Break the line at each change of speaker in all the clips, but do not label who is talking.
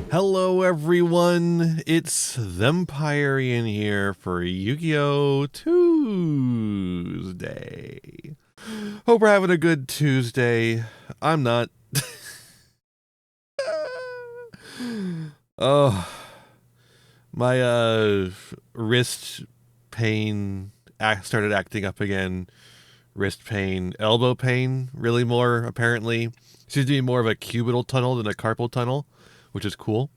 Hello everyone, it's Thempirian here for Yu-Gi-Oh! Tuesday. Hope we're having a good Tuesday. I'm not. Oh, my wrist pain started acting up again. Wrist pain, elbow pain, really more apparently. Seems to be more of a cubital tunnel than a carpal tunnel, which is cool.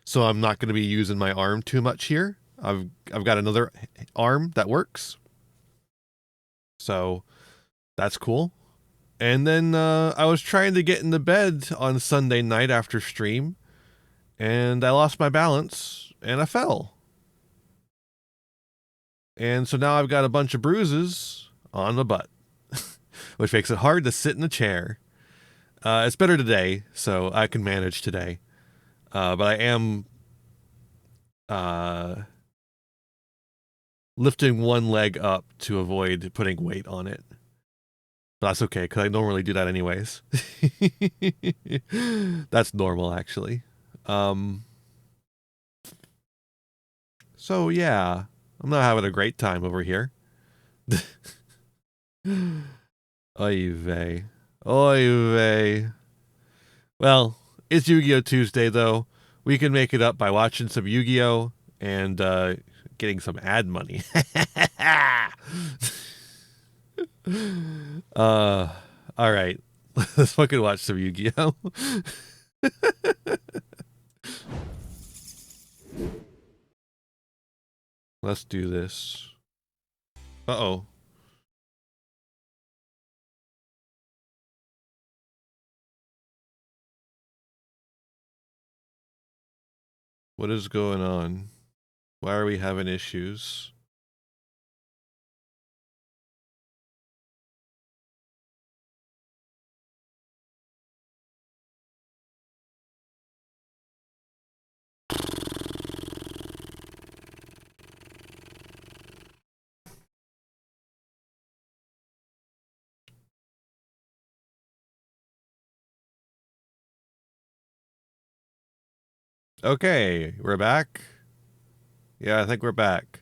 So I'm not going to be using my arm too much here. I've got another arm that works. So that's cool. And then I was trying to get into bed on Sunday night after stream, and I lost my balance and I fell. And so now I've got a bunch of bruises on the butt, which makes it hard to sit in a chair. It's better today, so I can manage today. But I am lifting one leg up to avoid putting weight on it. But that's okay, because I normally do that anyways. That's normal, actually. So yeah, I'm not having a great time over here. Oy vey. Oy vey. Well, it's Yu-Gi-Oh! Tuesday, though. We can make it up by watching some Yu-Gi-Oh! And getting some ad money. All right. Let's fucking watch some Yu-Gi-Oh! Let's do this. Uh-oh. What is going on? Why are we having issues? Okay, we're back. Yeah, I think we're back.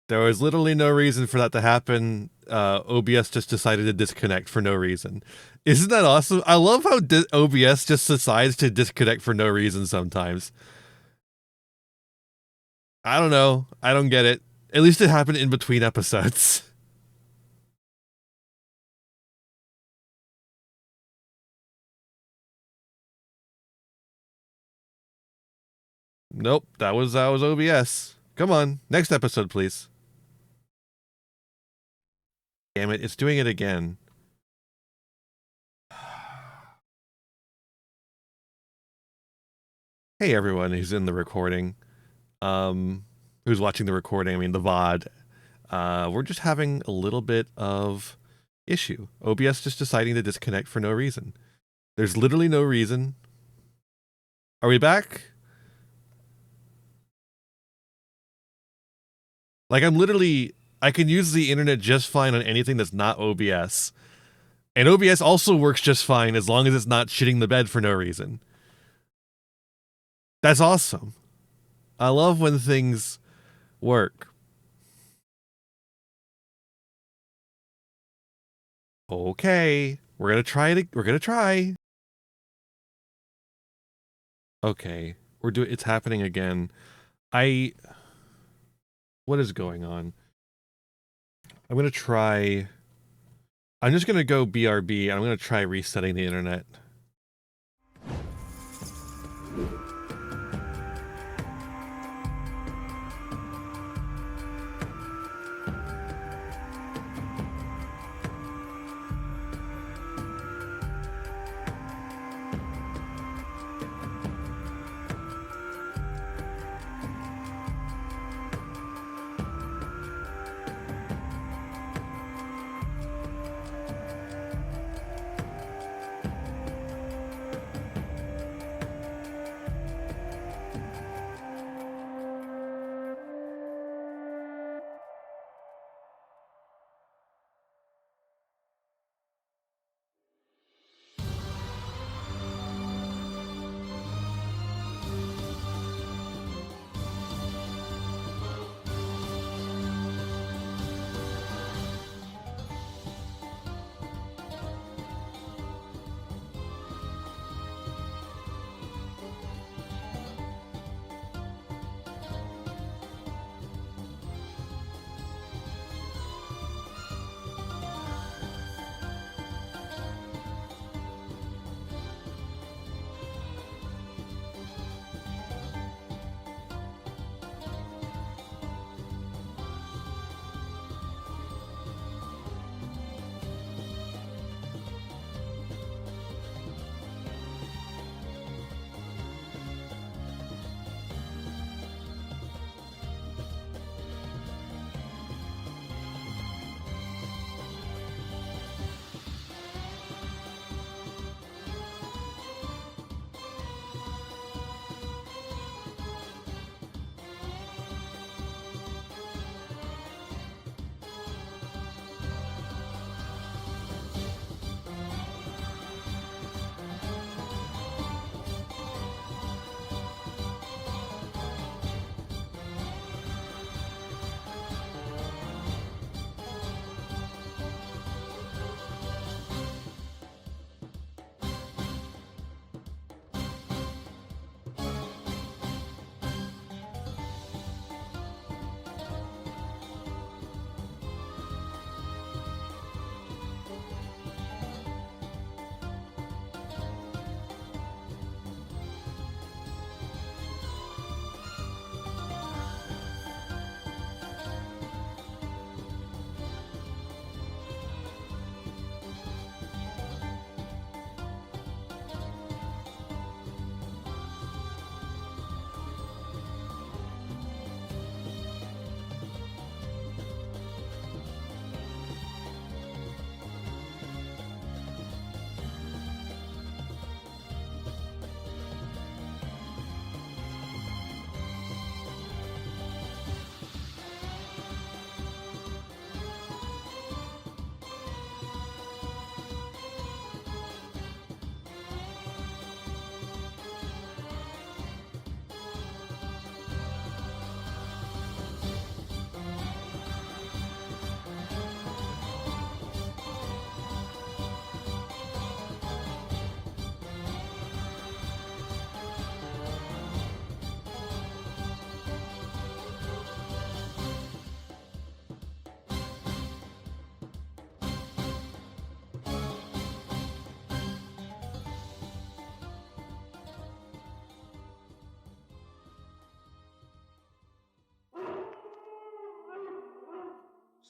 There was literally no reason for that to happen. OBS just decided to disconnect for no reason. Isn't that awesome? I love how OBS just decides to disconnect for no reason sometimes. I don't know. I don't get it. At least it happened in between episodes. Nope, that was OBS. Come on, next episode, please. Damn it, it's doing it again. Hey everyone who's in the recording. Who's watching the recording, I mean the VOD. We're just having a little bit of issue. OBS just deciding to disconnect for no reason. There's literally no reason. Are we back? Like I can use the internet just fine on anything that's not OBS. And OBS also works just fine as long as it's not shitting the bed for no reason. That's awesome. I love when things work. Okay, we're gonna try it. We're gonna try. Okay, it's happening again. What is going on? I'm gonna try. I'm just gonna go BRB. I'm gonna try resetting the internet.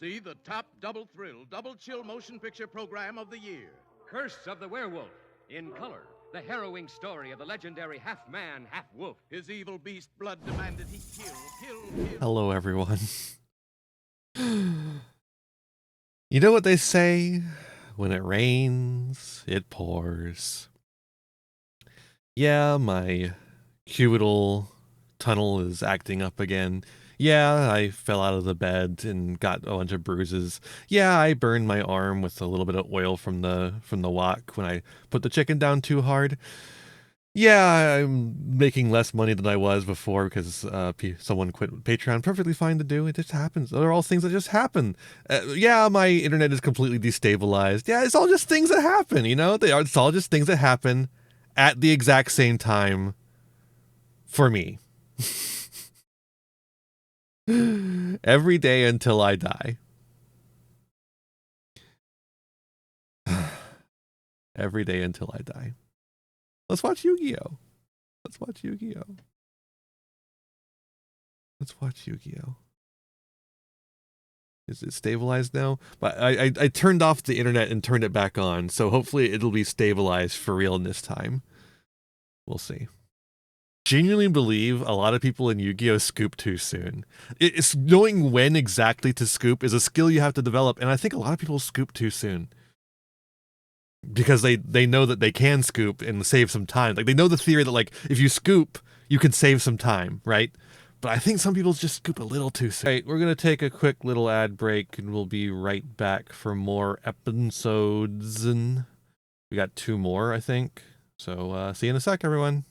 See the top double thrill, double chill motion picture program of the year.
Curse of the Werewolf, in color. The harrowing story of the legendary half-man, half-wolf.
His evil beast blood demanded he kill.
Hello, everyone. You know what they say? When it rains, it pours. Yeah, my cubital tunnel is acting up again. Yeah, I fell out of the bed and got a bunch of bruises. Yeah, I burned my arm with a little bit of oil from the wok when I put the chicken down too hard. Yeah, I'm making less money than I was before because someone quit Patreon. Perfectly fine to do. It just happens. Those are all things that just happen. Yeah, my internet is completely destabilized. Yeah, it's all just things that happen, you know? It's all just things that happen at the exact same time for me. Every day until I die. Every day until I die. Let's watch Yu-Gi-Oh! Let's watch Yu-Gi-Oh! Let's watch Yu-Gi-Oh! Is it stabilized now? But I turned off the internet and turned it back on, so hopefully it'll be stabilized for real this time. We'll see. Genuinely believe a lot of people in Yu-Gi-Oh! Scoop too soon. It's knowing when exactly to scoop is a skill you have to develop, and I think a lot of people scoop too soon. Because they know that they can scoop and save some time. Like, they know the theory that, like, if you scoop, you can save some time, right? But I think some people just scoop a little too soon. All right, we're going to take a quick little ad break, and we'll be right back for more episodes. And we got 2 more, I think. So, see you in a sec, everyone.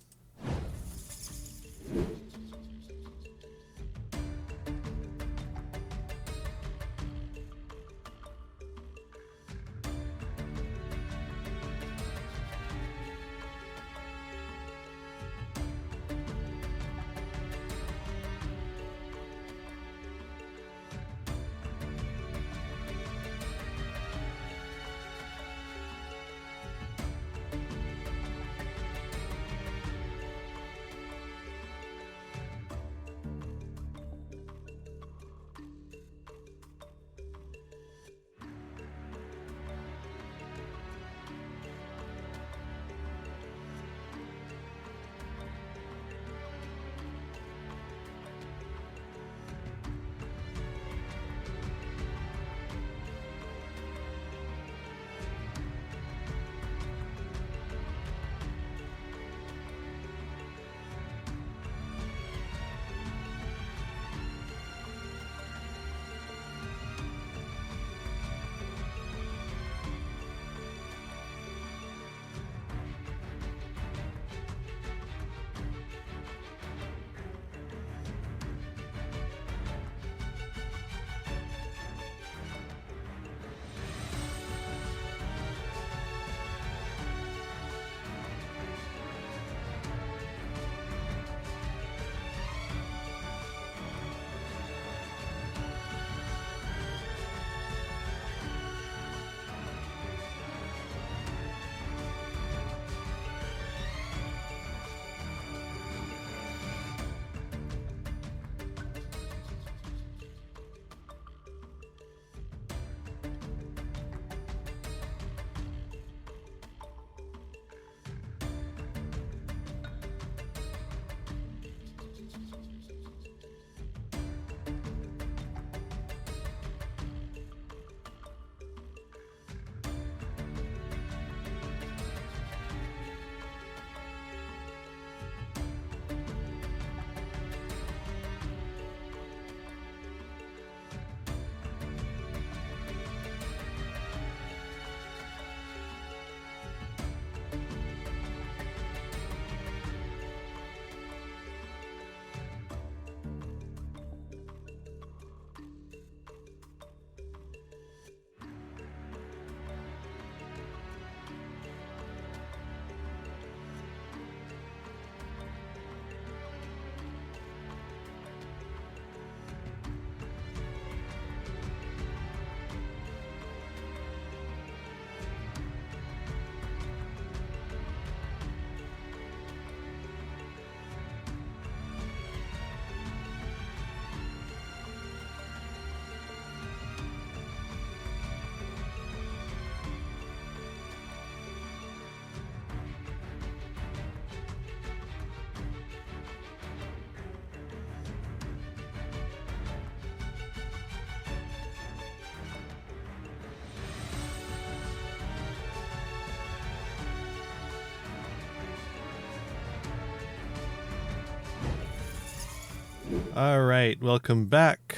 All right, welcome back.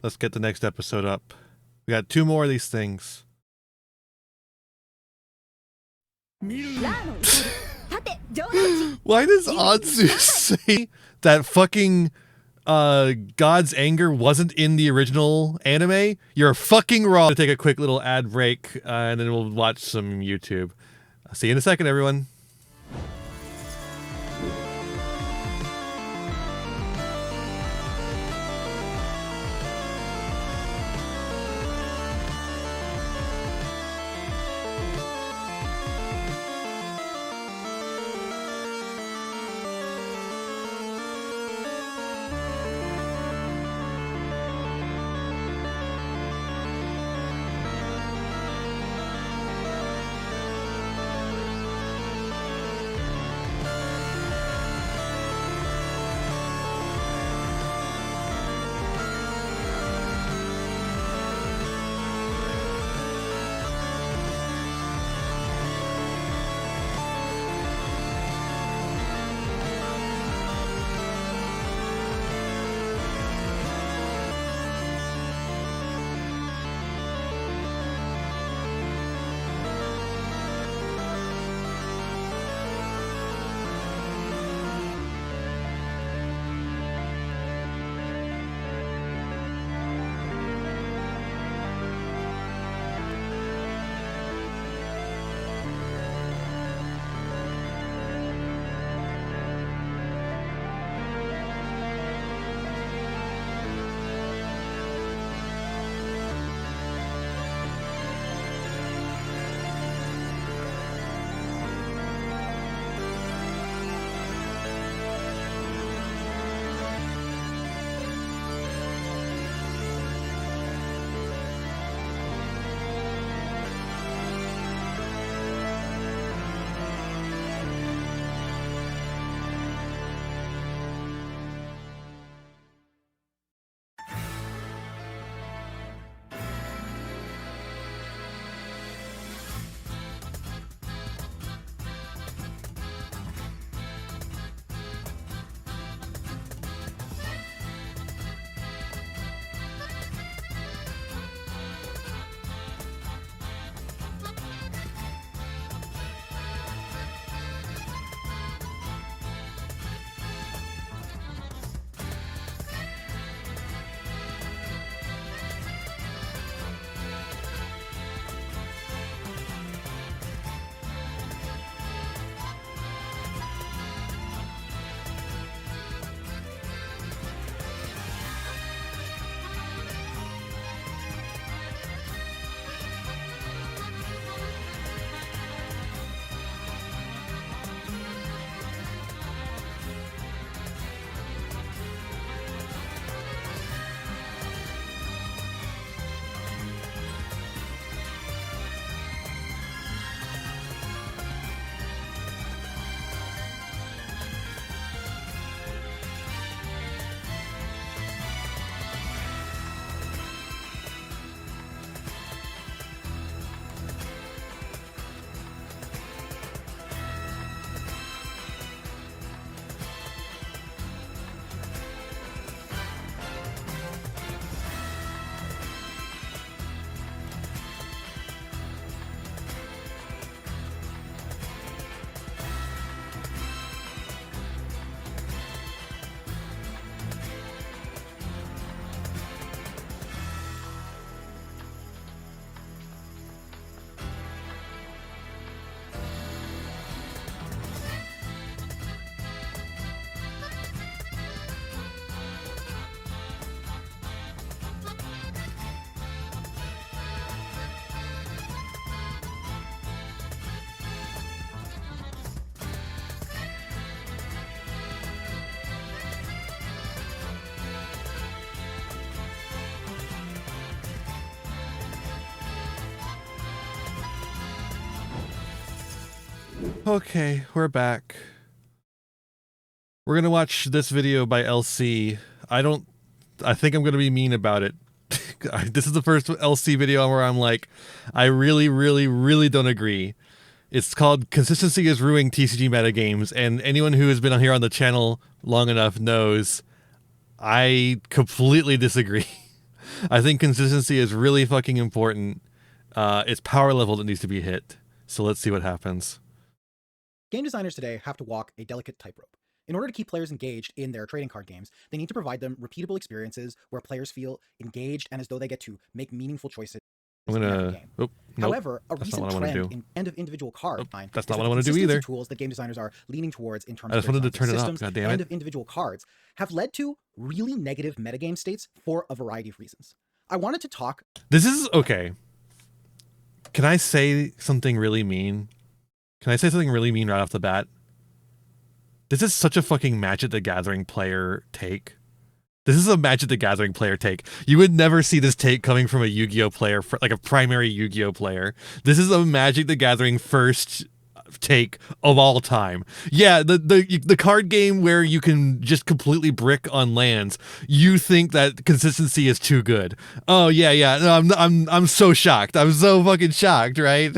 Let's get the next episode up. We got 2 more of these things. Why does Anzu say that fucking God's anger wasn't in the original anime? You're fucking wrong. Take a quick little ad break, and then we'll watch some YouTube. I'll see you in a second, everyone. Okay, we're back. We're gonna watch this video by LC. I think I'm gonna be mean about it. This is the first LC video where I'm like, I really, really, really don't agree. It's called Consistency is Ruining TCG Metagames, and anyone who has been here on the channel long enough knows I completely disagree. I think consistency is really fucking important. It's power level that needs to be hit. So let's see what happens.
Game designers today have to walk a delicate tightrope. In order to keep players engaged in their trading card games, they need to provide them repeatable experiences where players feel engaged and as though they get to make meaningful choices in every game.
Nope,
However, a
that's not
recent
what I wanna
trend
do.
in end of individual card design
that's
is
not
that
what I
the
wanna do
consistency
either.
tools that game designers are leaning towards in terms
I
of
just wanted to
their
turn it
systems
up, goddammit.
and of individual cards have led to really negative metagame states for a variety of reasons. I wanted to talk.
This is okay. Can I say something really mean? Can I say something really mean right off the bat? This is such a fucking Magic the Gathering player take. This is a Magic the Gathering player take. You would never see this take coming from a Yu-Gi-Oh player, like a primary Yu-Gi-Oh player. This is a Magic the Gathering first take of all time. Yeah, the card game where you can just completely brick on lands. You think that consistency is too good. Oh yeah. No, I'm so shocked. I'm so fucking shocked, right?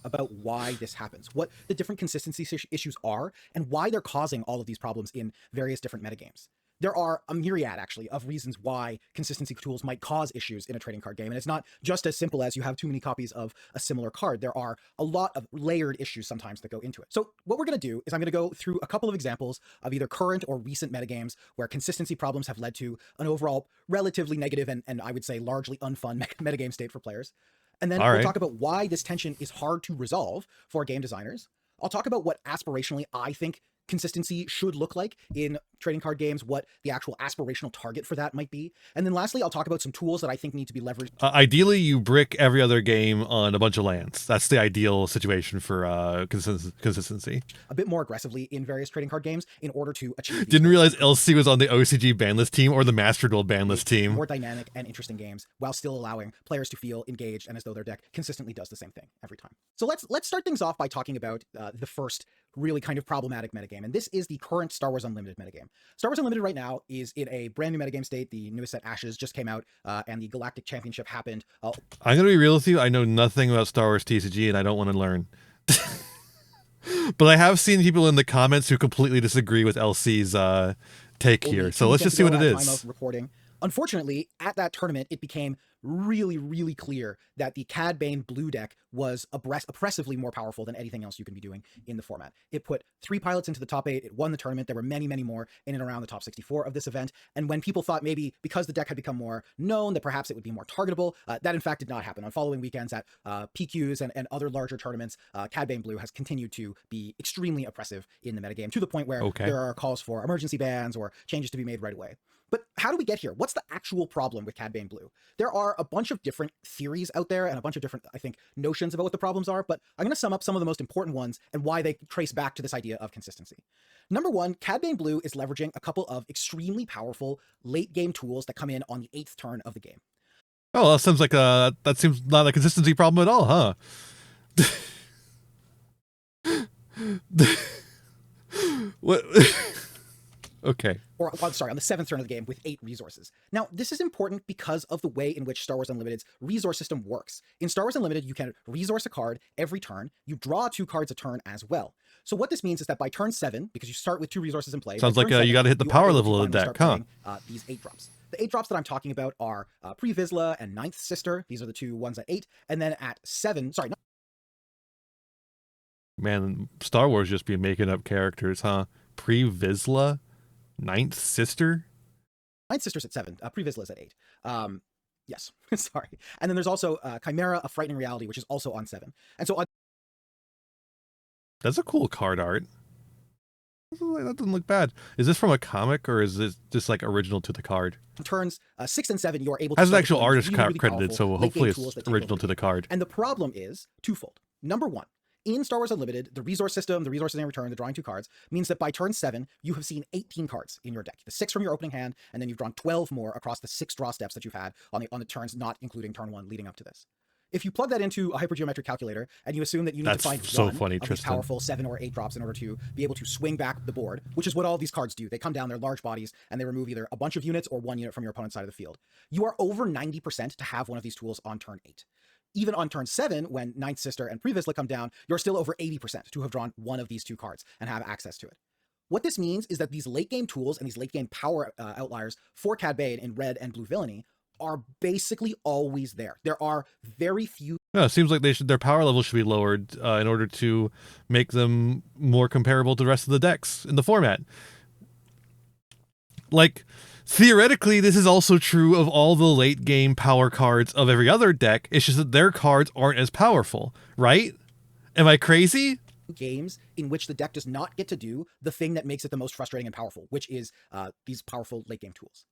About why this happens, what the different consistency issues are, and why they're causing all of these problems in various different metagames. There are a myriad, actually, of reasons why consistency tools might cause issues in a trading card game. And it's not just as simple as you have too many copies of a similar card. There are a lot of layered issues sometimes that go into it. So what we're going to do is I'm going to go through a couple of examples of either current or recent metagames where consistency problems have led to an overall relatively negative and I would say largely unfun metagame state for players. And then we'll talk about why this tension is hard to resolve for game designers. I'll talk about what aspirationally I think consistency should look like in trading card games, what the actual aspirational target for that might be. And then lastly, I'll talk about some tools that I think need to be leveraged.
Ideally, you brick every other game on a bunch of lands. That's the ideal situation for consistency.
A bit more aggressively in various trading card games in order to achieve.
Didn't realize LC was on the OCG ban list team or the Master Duel ban list team.
More dynamic and interesting games while still allowing players to feel engaged and as though their deck consistently does the same thing every time. So let's start things off by talking about the first really kind of problematic metagame. And this is the current Star Wars Unlimited metagame. Star Wars Unlimited right now is in a brand new metagame state. The newest set, Ashes, just came out, and the Galactic Championship happened.
I'm going to be real with you. I know nothing about Star Wars TCG, and I don't want to learn. But I have seen people in the comments who completely disagree with LC's take here. So let's just see what it is.
Time of recording. Unfortunately, at that tournament, it became really, really clear that the Cad Bane blue deck was oppressively more powerful than anything else you can be doing in the format. It put 3 pilots into the top 8. It won the tournament. There were many, many more in and around the top 64 of this event. And when people thought maybe because the deck had become more known that perhaps it would be more targetable, that in fact did not happen. On following weekends at PQs and other larger tournaments, Cad Bane blue has continued to be extremely oppressive in the metagame to the point where there are calls for emergency bans or changes to be made right away. But how do we get here? What's the actual problem with Cad Bane blue? There are a bunch of different theories out there and a bunch of different, I think, notions about what the problems are, but I'm going to sum up some of the most important ones and why they trace back to this idea of consistency. Number one, Cad Bane blue is leveraging a couple of extremely powerful late game tools that come in on the 8th turn of the game.
Oh, that seems like that seems not a consistency problem at all, huh? What? Okay.
Or, I'm sorry, on the 7th turn of the game with 8 resources. Now, this is important because of the way in which Star Wars Unlimited's resource system works. In Star Wars Unlimited, you can resource a card every turn. You draw 2 cards a turn as well. So what this means is that by turn 7, because you start with 2 resources in play.
Sounds like you got to hit the power level of the deck, huh?
These 8 drops. The 8 drops that I'm talking about are Pre-Vizsla and Ninth Sister. These are the 2 ones at 8. And then at 7, sorry.
Man, Star Wars just be making up characters, huh? Pre-Vizsla? Ninth Sister?
Ninth Sister's at 7. Pre-Vizsla's at 8. Yes, sorry. And then there's also Chimera, A Frightening Reality, which is also on 7. And so
that's a cool card art. That doesn't look bad. Is this from a comic or is this just like original to the card?
Turns 6 and 7, you are able to...
Has an actual artist credited, so hopefully it's original to the card.
And the problem is twofold. Number one, in Star Wars Unlimited, the resource system, the resources in return, the drawing 2 cards, means that by turn 7, you have seen 18 cards in your deck. The 6 from your opening hand, and then you've drawn 12 more across the 6 draw steps that you've had on the turns, not including turn 1 leading up to this. If you plug that into a hypergeometric calculator, and you assume that you need to find one of these powerful 7 or 8 drops in order to be able to swing back the board, which is what all these cards do. They come down, they're large bodies, and they remove either a bunch of units or 1 unit from your opponent's side of the field. You are over 90% to have one of these tools on turn 8. Even on turn 7, when Ninth Sister and Pre-Vizsla come down, you're still over 80% to have drawn one of these 2 cards and have access to it. What this means is that these late game tools and these late game power outliers for Cad Bane in red and blue villainy are basically always there. There are very few.
Yeah, it seems like their power level should be lowered in order to make them more comparable to the rest of the decks in the format. Like, theoretically, this is also true of all the late game power cards of every other deck. It's just that their cards aren't as powerful, right? Am I crazy?
Games in which the deck does not get to do the thing that makes it the most frustrating and powerful, which is these powerful late game tools.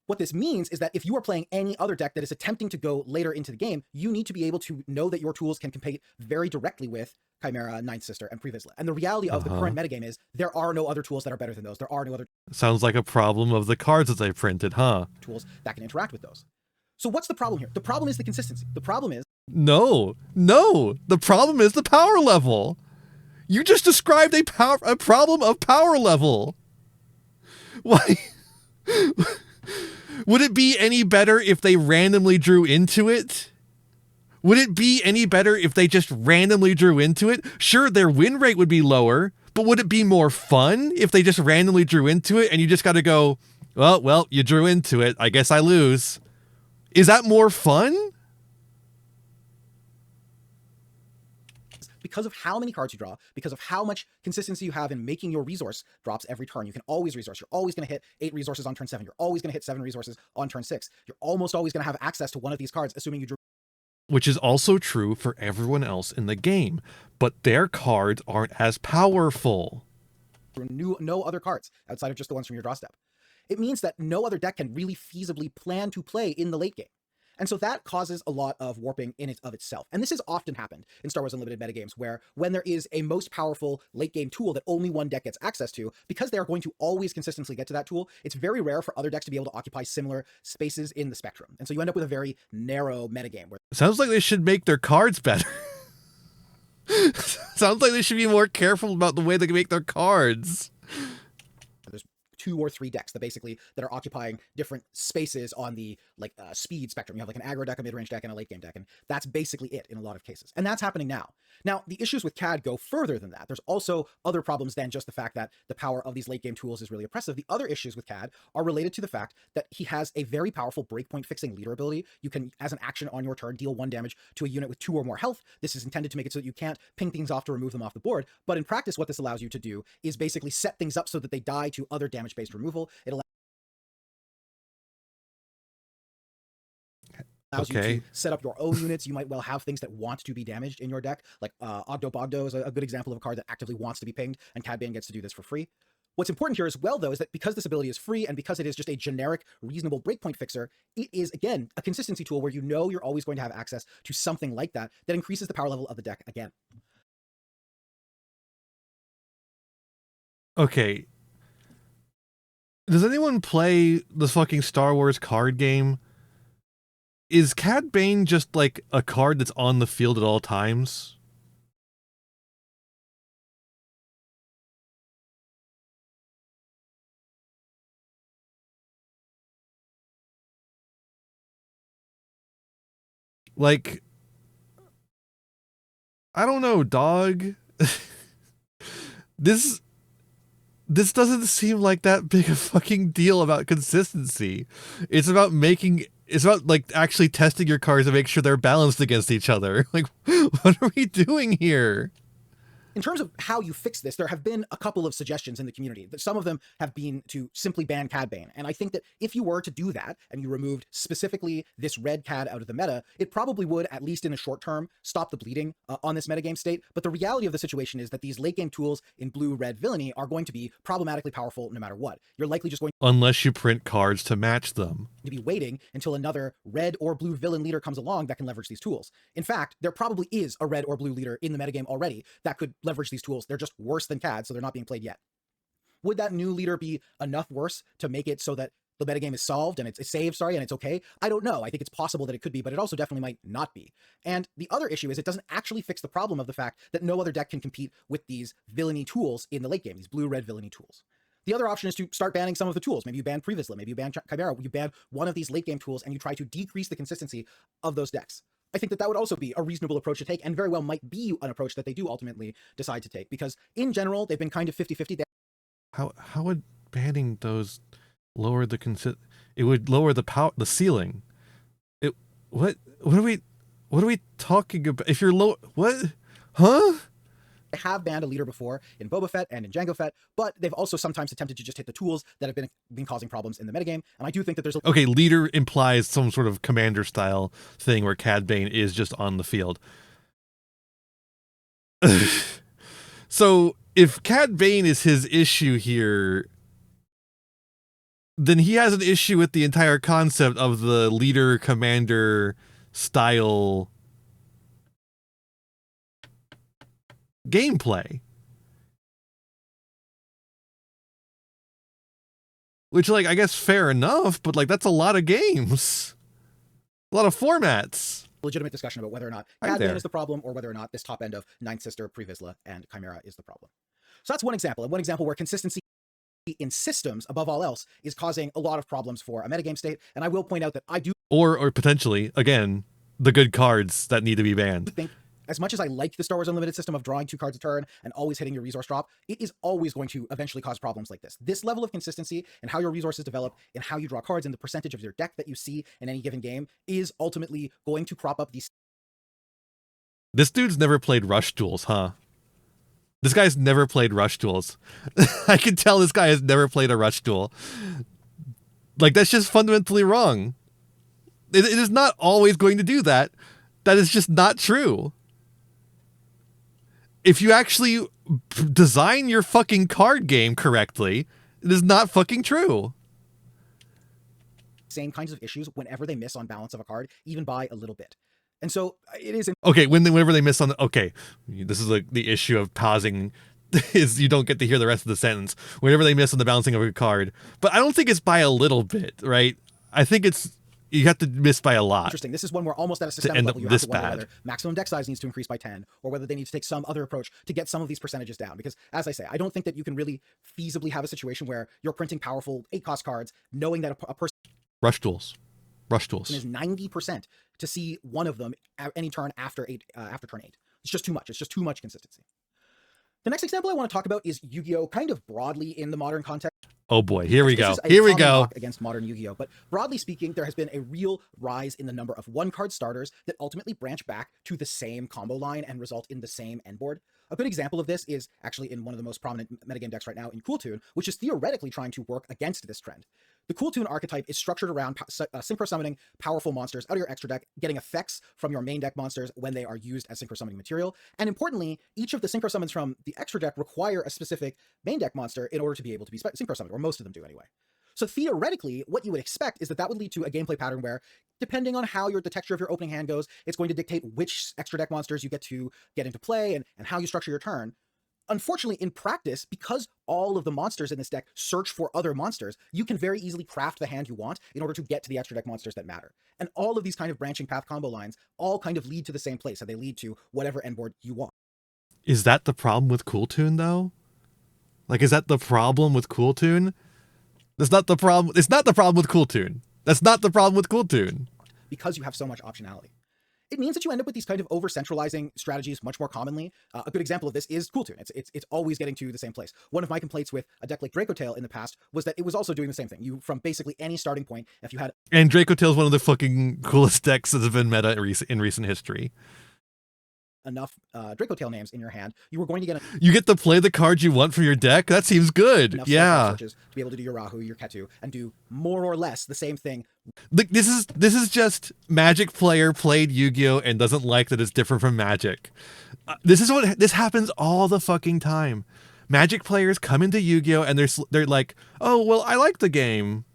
What this means is that if you are playing any other deck that is attempting to go later into the game, you need to be able to know that your tools can compete very directly with Chimera, Ninth Sister, and Pre-Vizsla. And the reality of the current metagame is there are no other tools that are better than those. There are no other
Sounds like a problem of the cards that they printed, huh?
tools that can interact with those. So what's the problem here? The problem is the consistency. The problem is...
No. The problem is the power level. You just described a problem of power level. Why? Would it be any better if they randomly drew into it? Would it be any better if they just randomly drew into it? Sure, their win rate would be lower, but would it be more fun if they just randomly drew into it and you just got to go, well, you drew into it. I guess I lose. Is that more fun?
Because of how many cards you draw, because of how much consistency you have in making your resource drops every turn. You can always resource. You're always going to hit 8 resources on turn 7. You're always going to hit 7 resources on turn 6. You're almost always going to have access to one of these cards, assuming you drew.
Which is also true for everyone else in the game, but their cards aren't as powerful.
No other cards outside of just the ones from your draw step. It means that no other deck can really feasibly plan to play in the late game. And so that causes a lot of warping in it of itself. And this has often happened in Star Wars Unlimited metagames, where when there is a most powerful late game tool that only one deck gets access to, because they are going to always consistently get to that tool, it's very rare for other decks to be able to occupy similar spaces in the spectrum. And so you end up with a very narrow metagame. Where
Sounds like they should make their cards better. Sounds like they should be more careful about the way they make their cards.
there's 2 or 3 decks that are occupying different spaces on the speed spectrum. You have like an aggro deck, a mid-range deck, and a late game deck, and that's basically it in a lot of cases. And that's happening now. Now, the issues with CAD go further than that. There's also other problems than just the fact that the power of these late game tools is really oppressive. The other issues with CAD are related to the fact that he has a very powerful breakpoint fixing leader ability. You can, as an action on your turn, deal 1 damage to a unit with 2 or more health. This is intended to make it so that you can't ping things off to remove them off the board. But in practice, what this allows you to do is basically set things up so that they die to other damage-based removal. It allows you to set up your own units. You might well have things that want to be damaged in your deck, like Ogdo Bogdo is a good example of a card that actively wants to be pinged, and Cad Bane gets to do this for free. What's important here as well, though, is that because this ability is free and because it is just a generic, reasonable breakpoint fixer, it is, again, a consistency tool where you know you're always going to have access to something like that that increases the power level of the deck again.
Okay. Does anyone play the fucking Star Wars card game? Is Cad Bane just like a card that's on the field at all times? Like, I don't know, dog. This doesn't seem like that big a fucking deal about consistency. It's about like actually testing your cards to make sure they're balanced against each other. Like, what are we doing here?
In terms of how you fix this, there have been a couple of suggestions in the community. Some of them have been to simply ban Cad Bane. And I think that if you were to do that, and you removed specifically this red Cad out of the meta, it probably would, at least in the short term, stop the bleeding on this metagame state. But the reality of the situation is that these late game tools in blue-red villainy are going to be problematically powerful no matter what. You're likely just going
Unless you print cards to match them.
To be waiting until another red or blue villain leader comes along that can leverage these tools. In fact, there probably is a red or blue leader in the metagame already that could leverage these tools. They're just worse than CAD, so they're not being played yet. Would that new leader be enough worse to make it so that the metagame is solved and it's saved, and it's okay? I don't know. I think it's possible that it could be, but it also definitely might not be. And the other issue is it doesn't actually fix the problem of the fact that no other deck can compete with these villainy tools in the late game, these blue-red villainy tools. The other option is to start banning some of the tools. Maybe you ban Pre-Vizsla, maybe you ban Chimera, you ban one of these late game tools and you try to decrease the consistency of those decks. I think that would also be a reasonable approach to take, and very well might be an approach that they do ultimately decide to take, because in general, they've been kind of 50-50.
how would banning those lower the it would lower the ceiling. It what are we talking about? If you're low, what? Huh?
They have banned a leader before in Boba Fett and in Jango Fett, but they've also sometimes attempted to just hit the tools that have been causing problems in the metagame. And I do think that there's
okay, leader implies some sort of commander style thing where Cad Bane is just on the field. So if Cad Bane is his issue here, then he has an issue with the entire concept of the leader commander style gameplay. Which, like, I guess fair enough, but like that's a lot of games. A lot of formats.
legitimate discussion about whether or not Cad Bane is the problem or whether or not this top end of Ninth Sister, Pre-Vizsla, and Chimera is the problem. So that's one example, and one example where consistency in systems, above all else, is causing a lot of problems for a metagame state. And I will point out that I do
or potentially, again, the good cards that need to be banned.
think, as much as I like the Star Wars Unlimited system of drawing 2 cards a turn and always hitting your resource drop, it is always going to eventually cause problems like this. This level of consistency and how your resources develop and how you draw cards and the percentage of your deck that you see in any given game is ultimately going to crop up these.
This dude's never played Rush Duels, huh? This guy's never played Rush Duels. I can tell this guy has never played a Rush Duel. Like, that's just fundamentally wrong. It is not always going to do that. That is just not true. If you actually design your fucking card game correctly, it is not fucking true.
Same kinds of issues whenever they miss on balance of a card, even by a little bit. And so it is.
Okay, whenever they miss on the, okay, this is like the issue of pausing is you don't get to hear the rest of the sentence. Whenever they miss on the balancing of a card, but I don't think it's by a little bit, right? I think it's you have to miss by a lot.
Interesting. This is one where almost at a systemic level you have to wonder whether maximum deck size needs to increase by 10, or whether they need to take some other approach to get some of these percentages down. Because, as I say, I don't think that you can really feasibly have a situation where you're printing powerful 8-cost cards, knowing that a person
Rush Duels
is 90% to see one of them at any turn after turn 8. It's just too much. It's just too much consistency. The next example I want to talk about is Yu-Gi-Oh! Kind of broadly in the modern context.
Oh boy, here we go. Here we go.
Against modern Yu-Gi-Oh! But broadly speaking, there has been a real rise in the number of 1-card starters that ultimately branch back to the same combo line and result in the same end board. A good example of this is actually in one of the most prominent metagame decks right now in Cool Tune, which is theoretically trying to work against this trend. The Cool Tune archetype is structured around synchro summoning powerful monsters out of your extra deck, getting effects from your main deck monsters when they are used as synchro summoning material. And importantly, each of the synchro summons from the extra deck require a specific main deck monster in order to be able to be synchro summoned, or most of them do anyway. So theoretically, what you would expect is that would lead to a gameplay pattern where, depending on how the texture of your opening hand goes, it's going to dictate which extra deck monsters you get to get into play and how you structure your turn. Unfortunately, in practice, because all of the monsters in this deck search for other monsters, you can very easily craft the hand you want in order to get to the extra deck monsters that matter. And all of these kind of branching path combo lines all kind of lead to the same place, and they lead to whatever end board you want.
Is that the problem with Cool Tune, though? Like, is that the problem with Cool Tune? That's not the problem. It's not the problem with Cool Tune. That's not the problem with Cool Tune.
Because you have so much optionality. It means that you end up with these kind of over-centralizing strategies much more commonly. A good example of this is Cool Tune. It's always getting to the same place. One of my complaints with a deck like Dracotail in the past was that it was also doing the same thing. You, from basically any starting point, if you had...
And Dracotail is one of the fucking coolest decks that have been meta in recent history.
Enough Dracotail names in your hand, you were going to get
you get to play the cards you want from your deck? That seems good. Yeah.
To be able to do your Rahu, your Ketu, and do more or less the same thing.
This is just Magic player played Yu-Gi-Oh! And doesn't like that it's different from Magic. This happens all the fucking time. Magic players come into Yu-Gi-Oh! And they're like, oh, well, I like the game.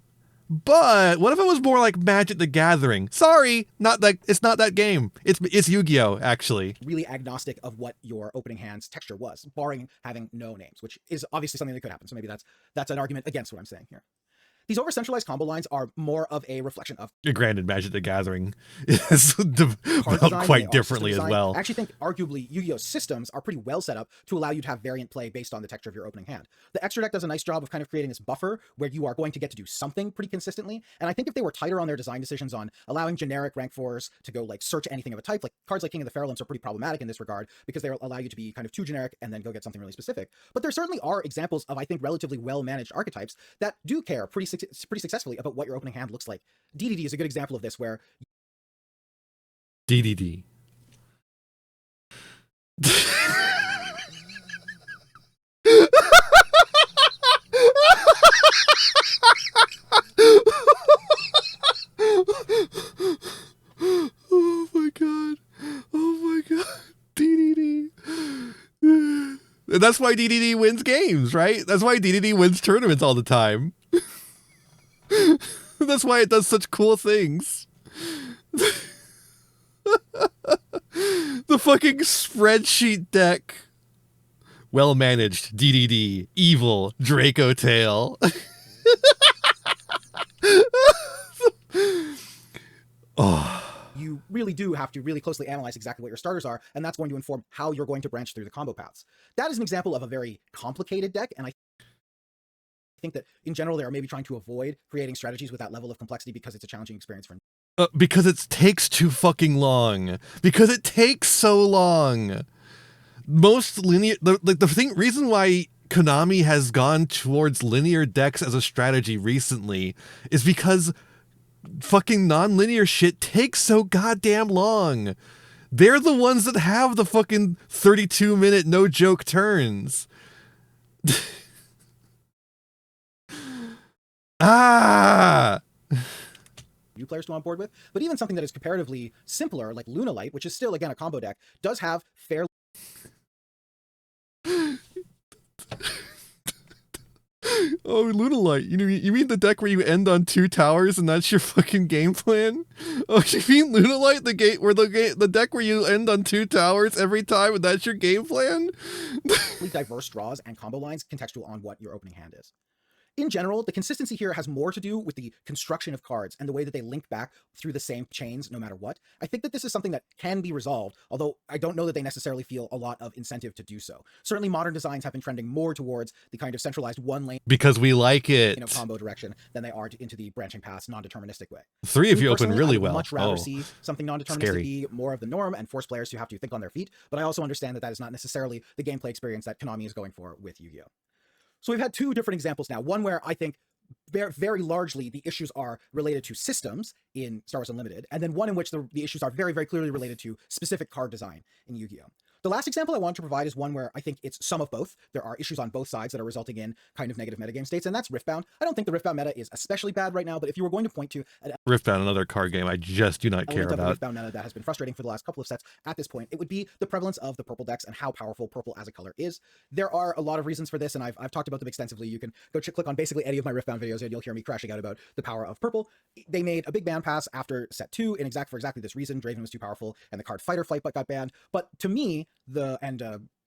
But what if it was more like Magic the Gathering? Sorry, it's not that game. It's Yu-Gi-Oh! Actually.
Really agnostic of what your opening hand's texture was, barring having no names, which is obviously something that could happen. So maybe that's an argument against what I'm saying here. These over-centralized combo lines are more of a reflection of
Granted, Magic the Gathering is
card
developed
design,
quite
they are
differently
system
as
design.
well.
I actually think arguably Yu-Gi-Oh! Systems are pretty well set up to allow you to have variant play based on the texture of your opening hand. The extra deck does a nice job of kind of creating this buffer where you are going to get to do something pretty consistently. And I think if they were tighter on their design decisions on allowing generic rank 4s to go like search anything of a type, like cards like King of the Fairlands are pretty problematic in this regard because they allow you to be kind of too generic and then go get something really specific. But there certainly are examples of, I think, relatively well-managed archetypes that do care pretty successfully about what your opening hand looks like. DDD is a good example of this, where
DDD. Oh my god. Oh my god. DDD. And that's why DDD wins games, right? That's why DDD wins tournaments all the time. That's why it does such cool things. The fucking spreadsheet deck. Well managed, DDD, evil, Draco Tail. Oh.
you really do have to really closely analyze exactly what your starters are, and that's going to inform how you're going to branch through the combo paths. That is an example of a very complicated deck, and I think that in general they are maybe trying to avoid creating strategies with that level of complexity because it's a challenging experience for
because it takes too fucking long. Because it takes so long. Most linear, reason why Konami has gone towards linear decks as a strategy recently is because fucking non-linear shit takes so goddamn long. They're the ones that have the fucking 32-minute no-joke turns. Ah!
new players to on board with, but even something that is comparatively simpler, like Lunalight, which is still, again, a combo deck, does have fairly...
Oh, Lunalight. You mean the deck where you end on 2 towers and that's your fucking game plan? Oh, you mean Lunalight, the deck where you end on 2 towers every time and that's your game plan?
diverse draws and combo lines contextual on what your opening hand is. In general, the consistency here has more to do with the construction of cards and the way that they link back through the same chains no matter what. I think that this is something that can be resolved, although I don't know that they necessarily feel a lot of incentive to do so. Certainly modern designs have been trending more towards the kind of centralized one lane
because we like it,
combo direction than they are into the branching paths non-deterministic way.
3 if you open really
I would
well.
much rather see something non-deterministic
scary.
be more of the norm and force players to have to think on their feet, but I also understand that that is not necessarily the gameplay experience that Konami is going for with Yu-Gi-Oh! So we've had 2 different examples now, one where I think very largely the issues are related to systems in Star Wars Unlimited, and then one in which the issues are very clearly related to specific card design in Yu-Gi-Oh! The last example I want to provide is one where I think it's some of both. There are issues on both sides that are resulting in kind of negative metagame states, and that's Riftbound. I don't think the Riftbound meta is especially bad right now, but if you were going to point to
Riftbound, another card game I just do not care about.
The Riftbound meta that has been frustrating for the last couple of sets at this point, it would be the prevalence of the purple decks and how powerful purple as a color is. There are a lot of reasons for this, and I've talked about them extensively. You can go click on basically any of my Riftbound videos and you'll hear me crashing out about the power of purple. They made a big ban pass after set 2 for exactly this reason. Draven was too powerful and the card Fight or Flight got banned. But to me,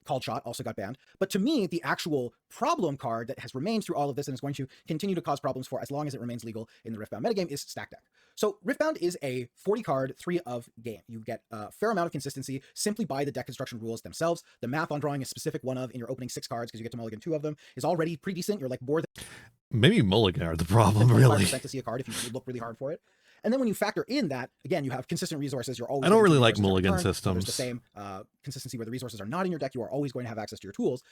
Called Shot also got banned. But to me, the actual problem card that has remained through all of this and is going to continue to cause problems for as long as it remains legal in the Riftbound metagame is Stack Deck. So Riftbound is a 40 card 3 of game. You get a fair amount of consistency simply by the deck construction rules themselves. The math on drawing a specific one of in your opening 6 cards, because you get to mulligan 2 of them, is already pretty decent. You're like more than
maybe mulligan are the problem, really.
To see a card if you look really hard for it. And then when you factor in that, again, you have consistent resources. You're always.
I don't really like mulligan systems.
There's the same consistency where the resources are not in your deck. You are always going to have access to your tools.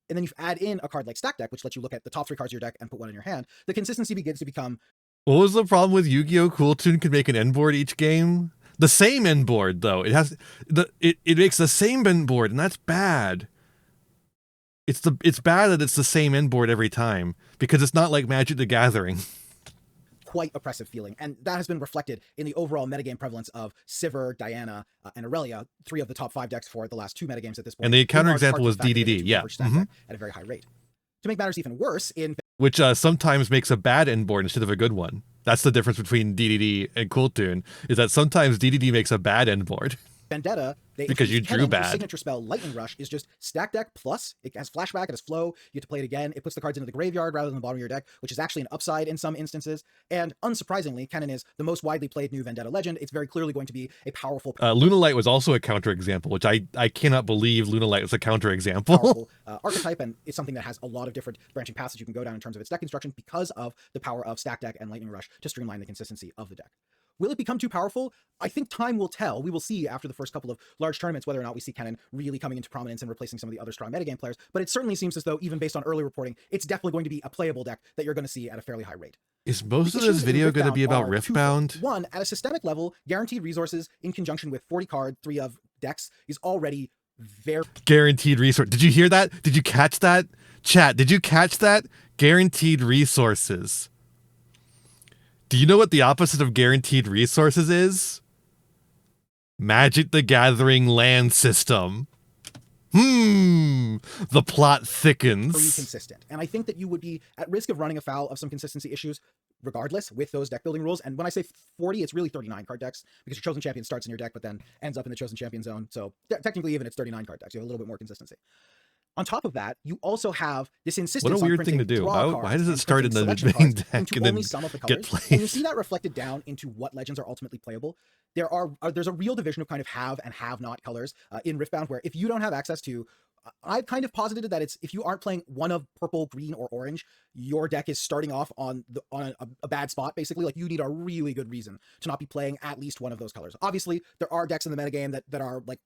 And then you add in a card like Stack Deck, which lets you look at the top 3 cards of your deck and put one in your hand. The consistency begins to become.
What was the problem with Yu-Gi-Oh! Cool Tune could make an end board each game? The same end board, though. It makes the same end board, and that's bad. It's bad that it's the same end board every time because it's not like Magic the Gathering.
Quite oppressive feeling, and that has been reflected in the overall metagame prevalence of Sivir, Diana, and Aurelia, 3 of the top 5 decks for the last 2 metagames at this point.
And the counterexample was DDD, yeah.
At a very high rate. To make matters even worse,
which sometimes makes a bad end board instead of a good one. That's the difference between DDD and Cool Tune, is that sometimes DDD makes a bad end board.
Vendetta, they
Because you
introduced
drew
Kennen,
bad.
whose signature spell, Lightning Rush, is just stack deck plus. It has flashback, it has flow, you get to play it again. It puts the cards into the graveyard rather than the bottom of your deck, which is actually an upside in some instances. And unsurprisingly, Kennen is the most widely played new Vendetta legend. It's very clearly going to be a powerful
Lunalight was also a counterexample, which I cannot believe Lunalight was a counterexample.
powerful archetype, and it's something that has a lot of different branching paths that you can go down in terms of its deck construction because of the power of stack deck and Lightning Rush to streamline the consistency of the deck. Will it become too powerful? I think time will tell. We will see after the first couple of large tournaments whether or not we see Kennen really coming into prominence and replacing some of the other strong metagame players, but it certainly seems as though, even based on early reporting, it's definitely going to be a playable deck that you're going to see at a fairly high rate.
Is most
The
of this
issues in
video going to
Riftbound
be about
are twofold.
Riftbound?
One, at a systemic level, guaranteed resources in conjunction with 40 card, 3 of decks is already very
Guaranteed resource. Did you hear that? Did you catch that? Chat, did you catch that? Guaranteed resources. Do you know what the opposite of guaranteed resources is? Magic the Gathering land system. The plot thickens.
pretty consistent. And I think that you would be at risk of running afoul of some consistency issues regardless with those deck building rules. And when I say 40, it's really 39 card decks because your chosen champion starts in your deck but then ends up in the chosen champion zone. So technically even it's 39 card decks. You have a little bit more consistency. On top of that, you also have this insistence
What a
on
weird thing to
printing
do.
draw
Why
cards
does it
and
start in
printing
the
selection
main
cards
deck
into
and then
only some of the
get
colors. And you
played?
see that reflected down into what legends are ultimately playable. There's a real division of kind of have and have not colors in Riftbound, where if you don't have access to, I've kind of posited that it's if you aren't playing one of purple, green, or orange, your deck is starting off on a bad spot. Basically, like you need a really good reason to not be playing at least one of those colors. Obviously, there are decks in the metagame that are like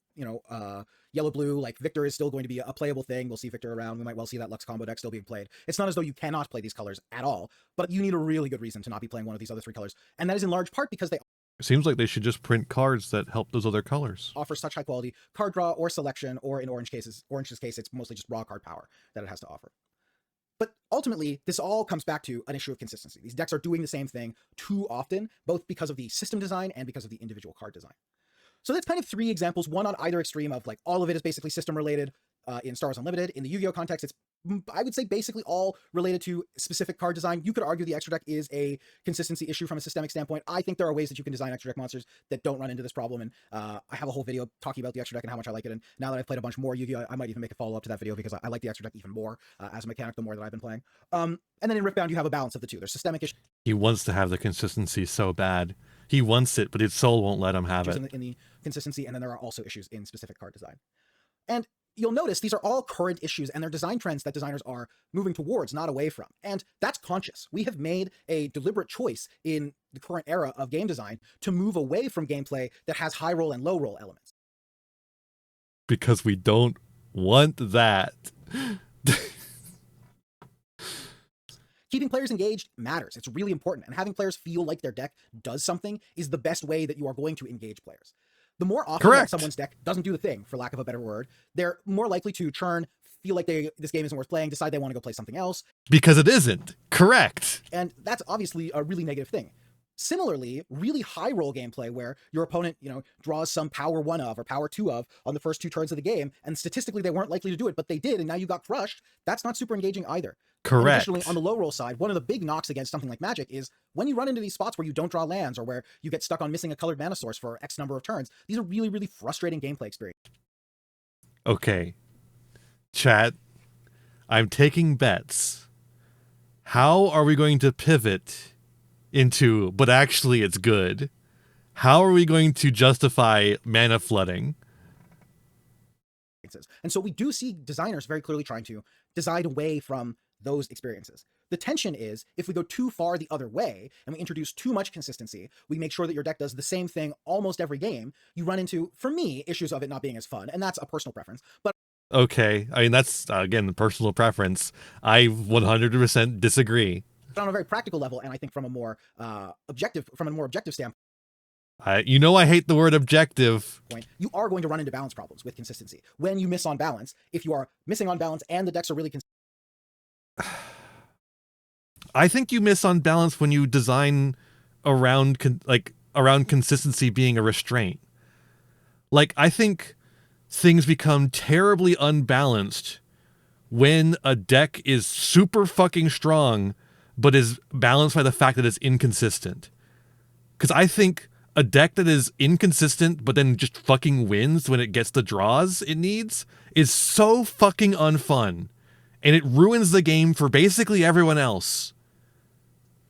yellow blue. Like Victor is still going to be a playable thing. We'll see Victor around. We might well see that Lux combo deck still being played. It's not as though you cannot play these colors at all, but you need a really good reason to not be playing one of these other 3 colors, and that is in large part because they
It seems like they should just print cards that help those other colors.
offer such high quality card draw or selection, or in Orange's case, it's mostly just raw card power that it has to offer. But ultimately, this all comes back to an issue of consistency. These decks are doing the same thing too often, both because of the system design and because of the individual card design. So that's kind of 3 examples, one on either extreme of like all of it is basically system related. In Star Wars Unlimited, in the Yu-Gi-Oh context, it's I would say basically all related to specific card design. You could argue the extra deck is a consistency issue from a systemic standpoint. I think there are ways that you can design extra deck monsters that don't run into this problem, and I have a whole video talking about the extra deck and how much I like it. And now that I've played a bunch more Yu-Gi-Oh, I might even make a follow-up to that video because I like the extra deck even more as a mechanic the more that I've been playing. And then in Riftbound, you have a balance of the two. There's systemic issues
He wants to have the consistency so bad. He wants it, but his soul won't let him have it.
in the consistency, and then there are also issues in specific card design. And you'll notice these are all current issues, and they're design trends that designers are moving towards, not away from. And that's conscious. We have made a deliberate choice in the current era of game design to move away from gameplay that has high roll and low roll elements.
Because we don't want that.
Keeping players engaged matters. It's really important, and having players feel like their deck does something is the best way that you are going to engage players. The more often that someone's deck doesn't do the thing, for lack of a better word, they're more likely to churn, feel like this game isn't worth playing, decide they want to go play something else.
Because it isn't. Correct.
And that's obviously a really negative thing. Similarly, really high roll gameplay where your opponent, draws some power 1 of or power 2 of on the first 2 turns of the game, and statistically they weren't likely to do it, but they did, and now you got crushed. That's not super engaging either.
Correct.
And additionally, on the low roll side, one of the big knocks against something like Magic is when you run into these spots where you don't draw lands or where you get stuck on missing a colored mana source for X number of turns. These are really, really frustrating gameplay experiences.
Okay. Chat, I'm taking bets. How are we going to pivot into, but actually it's good? How are we going to justify mana flooding?
And so we do see designers very clearly trying to design away from those experiences. The tension is if we go too far the other way and we introduce too much consistency, we make sure that your deck does the same thing almost every game, you run into, for me, issues of it not being as fun, and that's a personal preference. But
okay, I mean, that's, again, the personal preference. I 100% disagree.
on a very practical level, and I think from a more objective standpoint,
I hate the word objective.
you are going to run into balance problems with consistency. When you miss on balance, if you are missing on balance and the decks are really
I think you miss on balance when you design around consistency being a restraint. Like, I think things become terribly unbalanced when a deck is super fucking strong, but is balanced by the fact that it's inconsistent. Because I think a deck that is inconsistent but then just fucking wins when it gets the draws it needs is so fucking unfun. And it ruins the game for basically everyone else.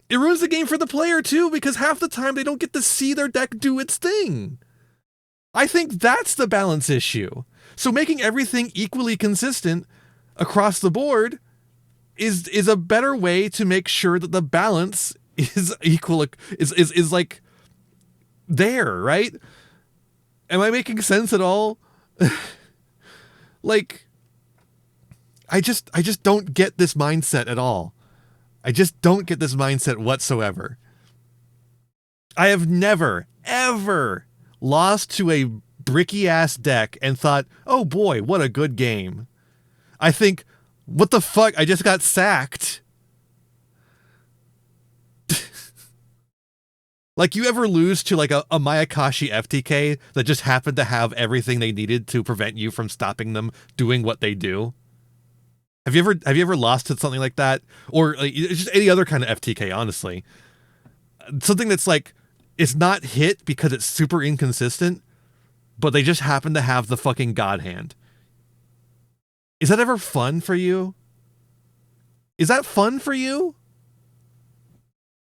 It ruins the game for the player too, because half the time they don't get to see their deck do its thing. I think that's the balance issue. So making everything equally consistent across the board is a better way to make sure that the balance is equal, is like there, right? Am I making sense at all? Like, I just don't get this mindset at all. I just don't get this mindset whatsoever. I have never, ever lost to a bricky ass deck and thought, oh boy, what a good game. I think, what the fuck? I just got sacked. Like, you ever lose to like a Mayakashi FTK that just happened to have everything they needed to prevent you from stopping them doing what they do? Have you ever lost to something like that? Or like, just any other kind of FTK, honestly. Something that's like, it's not hit because it's super inconsistent, but they just happen to have the fucking God hand. Is that ever fun for you? Is that fun for you?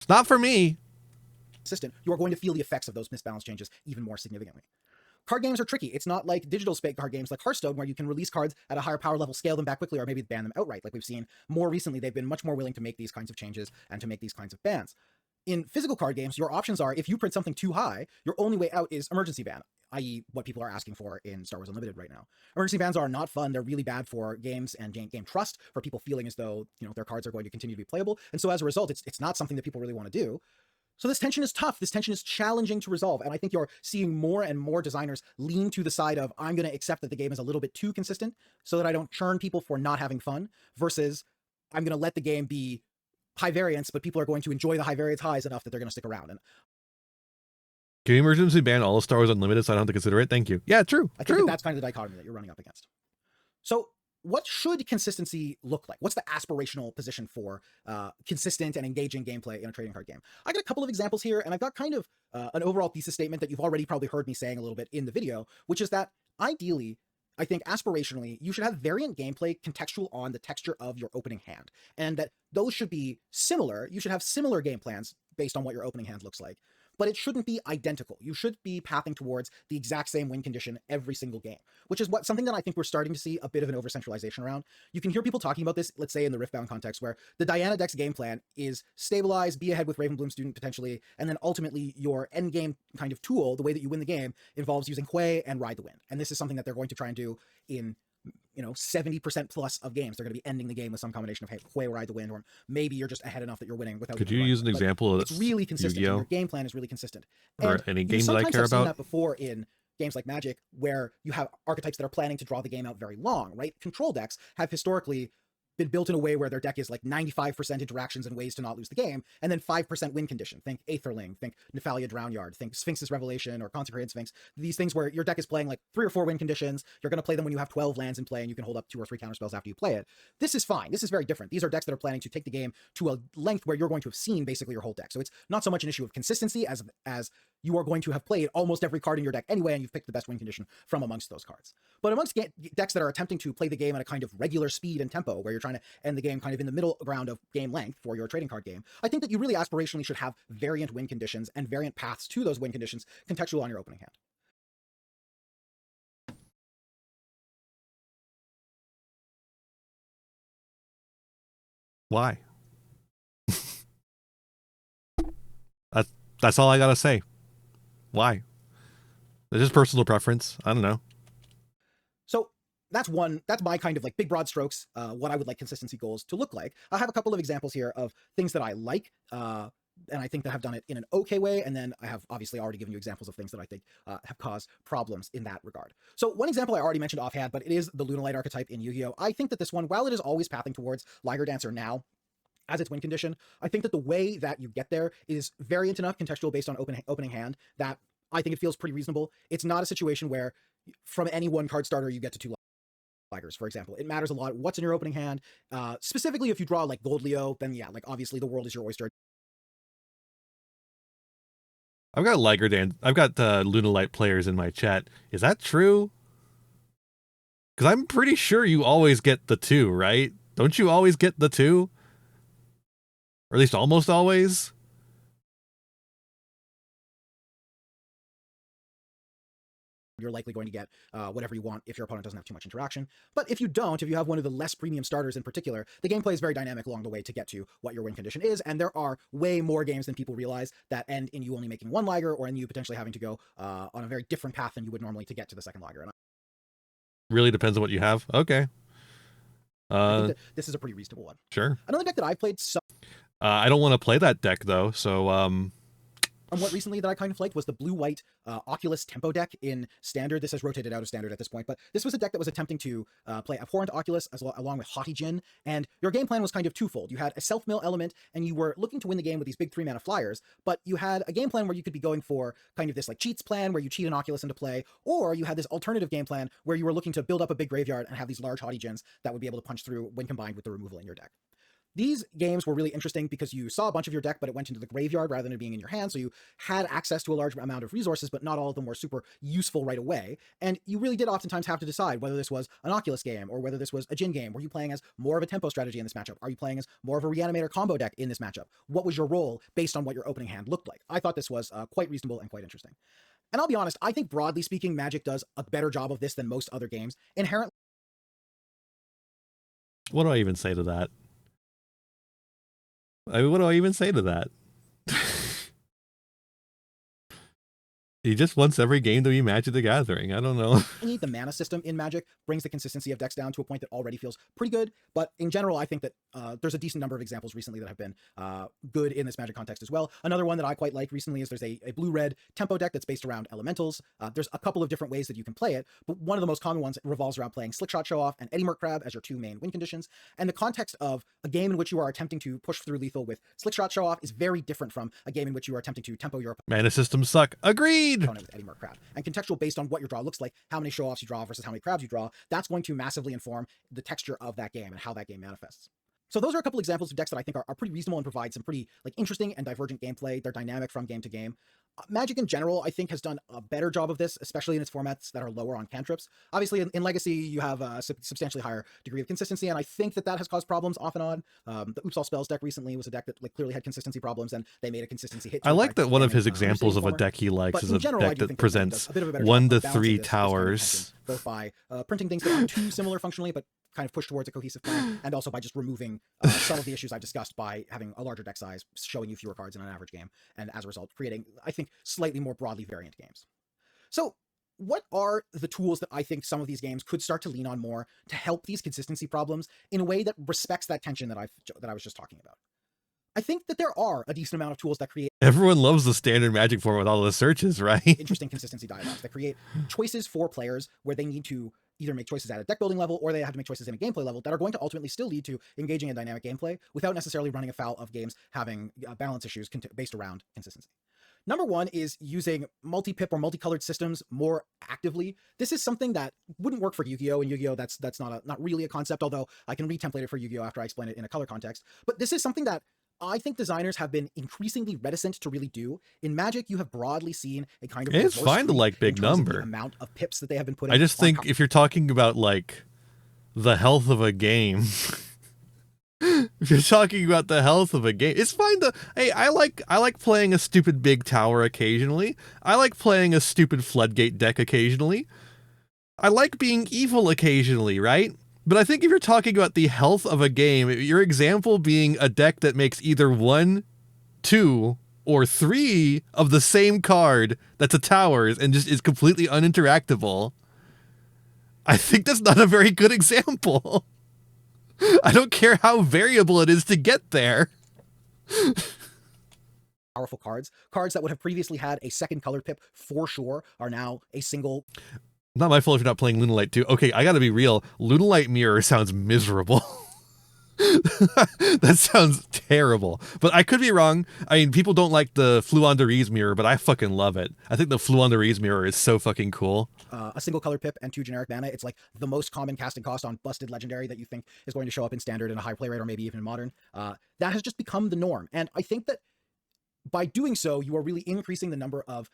It's not for me.
Consistent, you are going to feel the effects of those misbalance changes even more significantly. Card games are tricky. It's not like digital spec card games like Hearthstone, where you can release cards at a higher power level, scale them back quickly, or maybe ban them outright. Like we've seen more recently, they've been much more willing to make these kinds of changes and to make these kinds of bans. In physical card games, your options are, if you print something too high, your only way out is emergency ban, i.e. what people are asking for in Star Wars Unlimited right now. Emergency bans are not fun. They're really bad for games and game trust, for people feeling as though, you know, their cards are going to continue to be playable. And so as a result, it's not something that people really want to do. So this tension is tough. This tension is challenging to resolve. And I think you're seeing more and more designers lean to the side of, I'm going to accept that the game is a little bit too consistent so that I don't churn people for not having fun, versus I'm going to let the game be high variance, but people are going to enjoy the high variance highs enough that they're going to stick around. And
can you emergency ban all of Star Wars Unlimited so I don't have to consider it? Thank you. Yeah, true.
I think that's kind of the dichotomy that you're running up against. So what should consistency look like? What's the aspirational position for consistent and engaging gameplay in a trading card game? I got a couple of examples here, and I've got kind of an overall thesis statement that you've already probably heard me saying a little bit in the video, which is that ideally, I think aspirationally, you should have variant gameplay contextual on the texture of your opening hand, and that those should be similar. You should have similar game plans based on what your opening hand looks like, but it shouldn't be identical. You should be pathing towards the exact same win condition every single game, which is something that I think we're starting to see a bit of an over-centralization around. You can hear people talking about this, let's say in the Riftbound context, where the Diana deck's game plan is stabilize, be ahead with Ravenbloom Student potentially, and then ultimately your end game kind of tool, the way that you win the game, involves using Hui and Ride the Wind. And this is something that they're going to try and do in 70% plus of games. They're going to be ending the game with some combination of, hey, Hui, Ride the Wind, or maybe you're just ahead enough that you're winning without.
Could you use an example of
it's really consistent?
Yu-Gi-Oh?
Your game plan is really consistent.
Or
and
any game that I care
have seen
about?
that before in games like Magic, where you have archetypes that are planning to draw the game out very long, right? Control decks have historically been built in a way where their deck is like 95% interactions and ways to not lose the game, and then 5% win condition. Think Aetherling, think Nephalia Drownyard, think Sphinx's Revelation or Consecrated Sphinx. These things where your deck is playing like 3 or 4 win conditions. You're going to play them when you have 12 lands in play, and you can hold up 2 or 3 counterspells after you play it. This is fine. This is very different. These are decks that are planning to take the game to a length where you're going to have seen basically your whole deck. So it's not so much an issue of consistency as you are going to have played almost every card in your deck anyway, and you've picked the best win condition from amongst those cards. But amongst decks that are attempting to play the game at a kind of regular speed and tempo, where you're trying to end the game kind of in the middle ground of game length for your trading card game, I think that you really aspirationally should have variant win conditions and variant paths to those win conditions contextual on your opening hand.
Why? That's all I gotta say. Why? It's just personal preference. I don't know.
So that's my kind of like big broad strokes, what I would like consistency goals to look like. I have a couple of examples here of things that I like, and I think that have done it in an okay way. And then I have obviously already given you examples of things that I think have caused problems in that regard. So one example I already mentioned offhand, but it is the Lunalight archetype in Yu-Gi-Oh! I think that this one, while it is always pathing towards Liger Dancer now, as its win condition, I think that the way that you get there is variant enough, contextual based on opening hand, that I think it feels pretty reasonable. It's not a situation where from any one card starter you get to 2 Ligers, for example. It matters a lot what's in your opening hand. Specifically, if you draw like Gold Leo, then yeah, like obviously the world is your oyster.
I've got Lunalight players in my chat. Is that true? Because I'm pretty sure you always get the 2, right? Don't you always get the 2? Or at least almost always?
You're likely going to get whatever you want if your opponent doesn't have too much interaction. But if you don't, if you have one of the less premium starters in particular, the gameplay is very dynamic along the way to get to what your win condition is, and there are way more games than people realize that end in you only making one Liger, or in you potentially having to go on a very different path than you would normally to get to the second Liger. And
Really depends on what you have? Okay.
I think that this is a pretty reasonable one.
Sure.
Another deck that I've played
I don't want to play that deck, though, so
somewhat recently that I kind of liked was the blue-white Oculus Tempo deck in Standard. This has rotated out of Standard at this point, but this was a deck that was attempting to play Abhorrent Oculus along with Haughty Djinn, and your game plan was kind of twofold. You had a self-mill element, and you were looking to win the game with these big 3-mana flyers, but you had a game plan where you could be going for kind of this like cheats plan where you cheat an Oculus into play, or you had this alternative game plan where you were looking to build up a big graveyard and have these large Haughty Djinns that would be able to punch through when combined with the removal in your deck. These games were really interesting because you saw a bunch of your deck, but it went into the graveyard rather than it being in your hand, so you had access to a large amount of resources, but not all of them were super useful right away. And you really did oftentimes have to decide whether this was an Oculus game or whether this was a Djinn game. Were you playing as more of a tempo strategy in this matchup? Are you playing as more of a Reanimator combo deck in this matchup? What was your role based on what your opening hand looked like? I thought this was quite reasonable and quite interesting. And I'll be honest, I think broadly speaking, Magic does a better job of this than most other games. Inherently,
what do I even say to that? I mean, what do I even say to that? He just wants every game to be Magic the Gathering. I don't know.
the mana system in Magic brings the consistency of decks down to a point that already feels pretty good. But in general, I think that there's a decent number of examples recently that have been good in this Magic context as well. Another one that I quite like recently is there's a blue-red tempo deck that's based around elementals. There's a couple of different ways that you can play it, but one of the most common ones revolves around playing Slickshot Show-Off and Eddie Crab as your 2 main win conditions. And the context of a game in which you are attempting to push through lethal with Slickshot Show-Off is very different from a game in which you are attempting to tempo your
Mana systems suck. Agreed!
opponent with Eddie Crab. And contextual based on what your draw looks like, how many show-offs you draw versus how many crabs you draw, that's going to massively inform the texture of that game and how that game manifests. So those are a couple examples of decks that I think are pretty reasonable and provide some pretty like interesting and divergent gameplay. They're dynamic from game to game. Magic in general, I think, has done a better job of this, especially in its formats that are lower on cantrips. Obviously, in Legacy, you have a substantially higher degree of consistency, and I think that has caused problems off and on. The Oops All Spells deck recently was a deck that like clearly had consistency problems, and they made a consistency hit.
I like that one of his examples of a deck he likes is a deck that presents 1 to 3 towers.
Both by printing things that aren't too similar functionally, but kind of push towards a cohesive plan, and also by just removing some of the issues I've discussed by having a larger deck size, showing you fewer cards in an average game, and as a result, creating, I think, slightly more broadly variant games. So what are the tools that I think some of these games could start to lean on more to help these consistency problems in a way that respects that tension that I was just talking about? I think that there are a decent amount of tools that create
Everyone loves the standard Magic form with all the searches, right?
interesting consistency dialogues that create choices for players where they need to either make choices at a deck building level or they have to make choices in a gameplay level that are going to ultimately still lead to engaging in dynamic gameplay without necessarily running afoul of games having balance issues based around consistency. Number one is using multi-pip or multicolored systems more actively. This is something that wouldn't work for Yu-Gi-Oh! And Yu-Gi-Oh! That's not really a concept, although I can retemplate it for Yu-Gi-Oh! After I explain it in a color context. But this is something that I think designers have been increasingly reticent to really do. In Magic, you have broadly seen a kind of
it's fine to like big number.
The amount of pips that they have been putting.
I just think if you're talking about like the health of a game, if you're talking about the health of a game, it's fine to. Hey, I like playing a stupid big tower occasionally. I like playing a stupid floodgate deck occasionally. I like being evil occasionally, right? But I think if you're talking about the health of a game, your example being a deck that makes either 1, 2, or 3 of the same card that's a towers and just is completely uninteractable, I think that's not a very good example. I don't care how variable it is to get there.
Powerful cards that would have previously had a second colored pip for sure are now a single.
Not my fault if you're not playing Lunalight too. Okay, I gotta be real. Lunalight Mirror sounds miserable. That sounds terrible. But I could be wrong. I mean, people don't like the Fluon de Riz mirror, but I fucking love it. I think the Fluon de Riz mirror is so fucking cool.
A single color pip and 2 generic mana. It's like the most common casting cost on busted legendary that you think is going to show up in standard in a high play rate or maybe even in modern. That has just become the norm. And I think that by doing so, you are really increasing the number of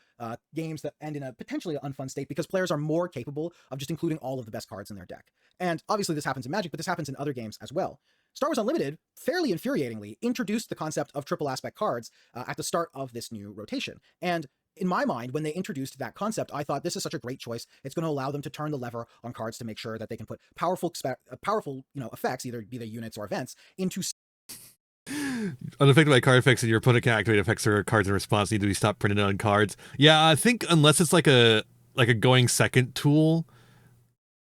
games that end in a potentially unfun state because players are more capable of just including all of the best cards in their deck. And obviously this happens in Magic, but this happens in other games as well. Star Wars Unlimited, fairly infuriatingly, introduced the concept of triple aspect cards at the start of this new rotation. And in my mind, when they introduced that concept, I thought this is such a great choice. It's going to allow them to turn the lever on cards to make sure that they can put powerful effects, either be they units or events, into
Unaffected by card effects, and your opponent can activate effects or cards in response need to be stopped printed on cards. Yeah, I think unless it's like a going second tool,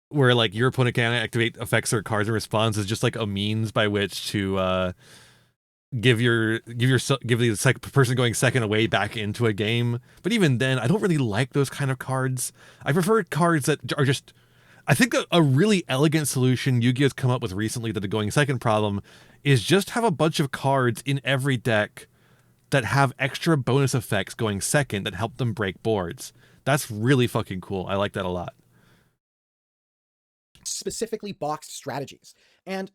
where like your opponent can activate effects or cards in response, is just like a means by which to give the second person going second away back into a game. But even then, I don't really like those kind of cards. I prefer cards that are just. I think a really elegant solution Yu-Gi-Oh's come up with recently to the going second problem is just have a bunch of cards in every deck that have extra bonus effects going second that help them break boards. That's really fucking cool. I like that a lot.
Specifically boxed strategies. And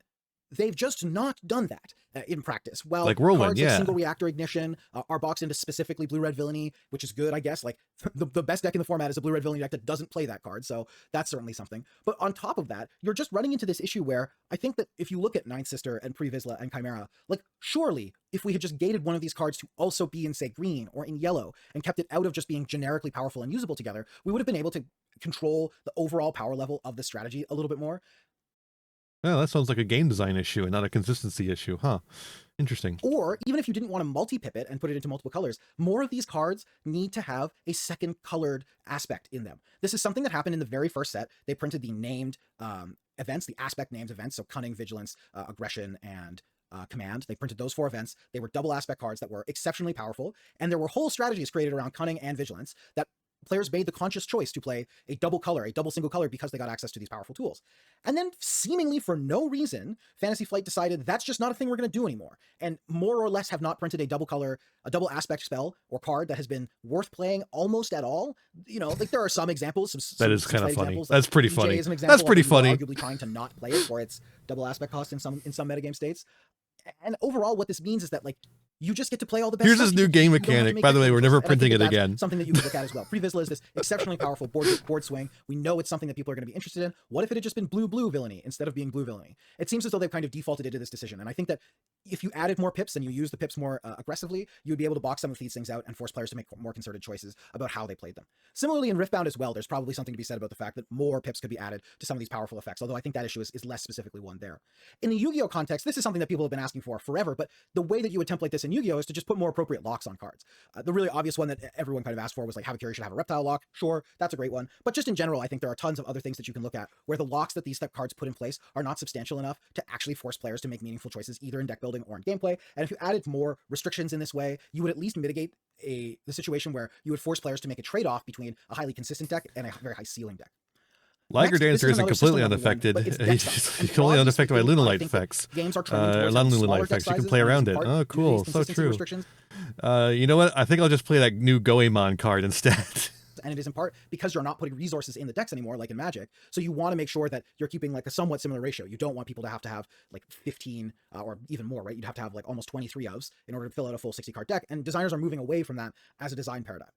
they've just not done that in practice. Well,
like Whirlwind,
cards
yeah.
like Single Reactor Ignition are boxed into specifically blue-red villainy, which is good, I guess. Like, the best deck in the format is a blue-red villainy deck that doesn't play that card, so that's certainly something. But on top of that, you're just running into this issue where I think that if you look at Ninth Sister and Pre-Vizsla and Chimera, like, surely, if we had just gated one of these cards to also be in, say, green or in yellow, and kept it out of just being generically powerful and usable together, we would have been able to control the overall power level of the strategy a little bit more.
Oh, that sounds like a game design issue and not a consistency issue, huh? Interesting.
Or even if you didn't want to multi-pip it and put it into multiple colors, more of these cards need to have a second colored aspect in them. This is something that happened in the very first set. They printed the named events, the aspect named events, so Cunning, Vigilance, Aggression, and Command. They printed those 4 events. They were double aspect cards that were exceptionally powerful, and there were whole strategies created around Cunning and Vigilance that players made the conscious choice to play a double single color because they got access to these powerful tools. And then seemingly for no reason, Fantasy Flight decided that's just not a thing we're going to do anymore. And more or less have not printed a double aspect spell or card that has been worth playing almost at all. You know, like there are some examples.
That is kind of funny.
Examples,
That's pretty
EJ
funny.
Is an example
That's pretty funny.
Arguably trying to not play it for its double aspect cost in some metagame states. And overall, what this means is that like you just get to play all the best.
Here's
stuff.
this new game mechanic. By the way, we're never printing it again.
Something that you can look at as well. Pre-Vizsla is this exceptionally powerful board swing. We know it's something that people are going to be interested in. What if it had just been blue villainy instead of being blue villainy? It seems as though they've kind of defaulted into this decision. And I think that if you added more pips and you use the pips more aggressively, you would be able to box some of these things out and force players to make more concerted choices about how they played them. Similarly, in Riftbound as well, there's probably something to be said about the fact that more pips could be added to some of these powerful effects, although I think that issue is less specifically one there. In the Yu-Gi-Oh context, this is something that people have been asking for forever, but the way that you would template this in Yu-Gi-Oh is to just put more appropriate locks on cards. The really obvious one that everyone kind of asked for was like Havakiri should have a reptile lock. Sure, that's a great one. But just in general, I think there are tons of other things that you can look at where the locks that these cards put in place are not substantial enough to actually force players to make meaningful choices either in deck building or in gameplay. And if you added more restrictions in this way, you would at least mitigate the situation where you would force players to make a trade-off between a highly consistent deck and a very high ceiling deck.
Liger Dancer isn't completely unaffected. He's totally unaffected by Lunalight effects.
Games are Lunalight
effects. You can play around it. Oh, cool. So true. You know what? I think I'll just play that new Goemon card instead.
And it is in part because you're not putting resources in the decks anymore, like in Magic. So you want to make sure that you're keeping like a somewhat similar ratio. You don't want people to have like 15 or even more, right? You'd have to have like almost 23 ofs in order to fill out a full 60 card deck. And designers are moving away from that as a design paradigm.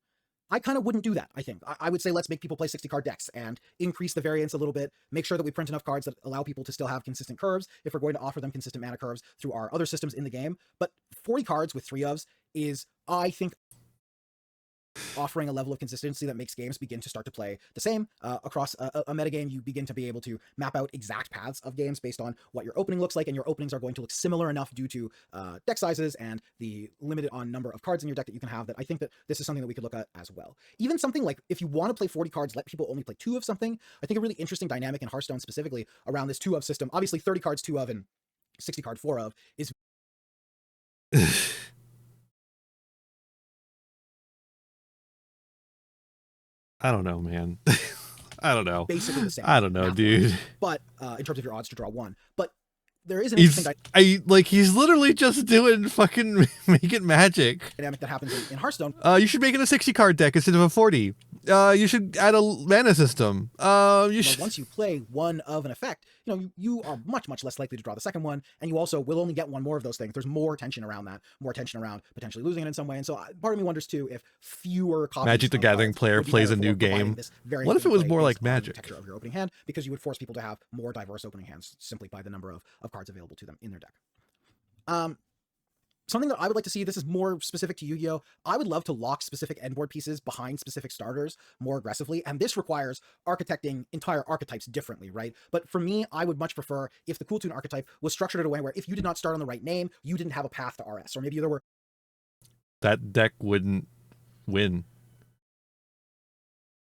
I kind of wouldn't do that, I think. I would say let's make people play 60 card decks and increase the variance a little bit, make sure that we print enough cards that allow people to still have consistent curves if we're going to offer them consistent mana curves through our other systems in the game. But 40 cards with 3 ofs is, I think, offering a level of consistency that makes games begin to start to play the same across a metagame. You begin to be able to map out exact paths of games based on what your opening looks like, and your openings are going to look similar enough due to deck sizes and the limited on number of cards in your deck that you can have, that I think that this is something that we could look at as well. Even something like if you want to play 40 cards, let people only play 2 of something. I think a really interesting dynamic in Hearthstone specifically around this 2 of system, obviously 30 cards 2 of and 60 card 4 of, is
I don't know, man. I don't know.
basically the same.
I don't know, dude.
But in terms of your odds to draw 1. But there is an interesting
he's literally just doing fucking making magic.
dynamic that happens in Hearthstone.
You should make it a 60 card deck instead of a 40. You should add a mana system.
Once you play one of an effect, you are much, much less likely to draw the second one, and you also will only get one more of those things. There's more tension around that, more tension around potentially losing it in some way. And so part of me wonders too if fewer copies
Magic the Gathering player plays a new game. What if it was more like Magic?
Texture of your opening hand, because you would force people to have more diverse opening hands simply by the number of cards available to them in their deck. Something that I would like to see, this is more specific to Yu-Gi-Oh! I would love to lock specific endboard pieces behind specific starters more aggressively, and this requires architecting entire archetypes differently, right? But for me, I would much prefer if the Cool Tune archetype was structured in a way where if you did not start on the right name, you didn't have a path to RS, or maybe there were...
That deck wouldn't win.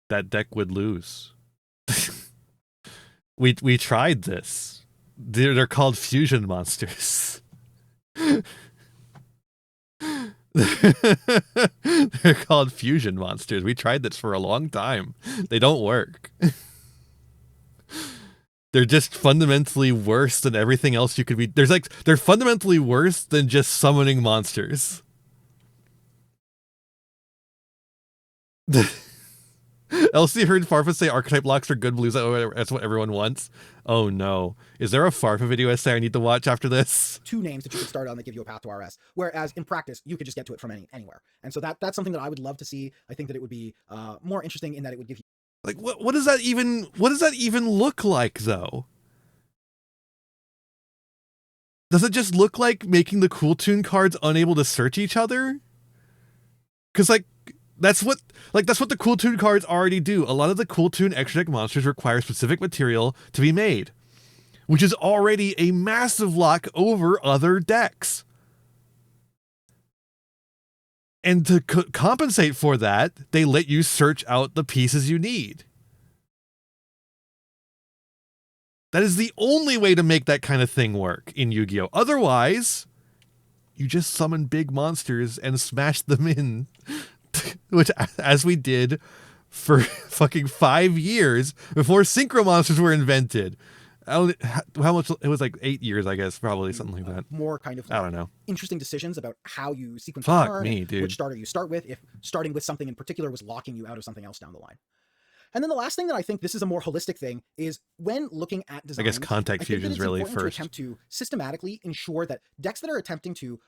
That deck would lose. We tried this. They're called fusion monsters. They're called fusion monsters. We tried this for a long time. They don't work. They're just fundamentally worse than everything else you could be. They're fundamentally worse than just summoning monsters. LC heard Farfa say archetype locks are good blues. That's what everyone wants. Oh no. Is there a Farfa video essay I need to watch after this?
Two names that you could start on that give you a path to RS. Whereas in practice, you could just get to it from anywhere. And so that's something that I would love to see. I think that it would be more interesting in that it would give you...
Like, what does that even look like, though? Does it just look like making the Cool Tune cards unable to search each other? Because, that's what the Cool Tune cards already do. A lot of the Cool Tune extra deck monsters require specific material to be made, which is already a massive lock over other decks. And to compensate for that, they let you search out the pieces you need. That is the only way to make that kind of thing work in Yu-Gi-Oh! Otherwise, you just summon big monsters and smash them in. Which, as we did for fucking 5 years before Synchro Monsters were invented. How much? It was like 8 years, I guess, probably something like that.
More kind of,
I don't know,
interesting decisions about how you sequence
Fuck
the turn,
me, dude.
which starter you start with, if starting with something in particular was locking you out of something else down the line. And then the last thing that I think, this is a more holistic thing, is when looking at design.
I guess contact fusion is really first.
To attempt to systematically ensure that decks that are attempting to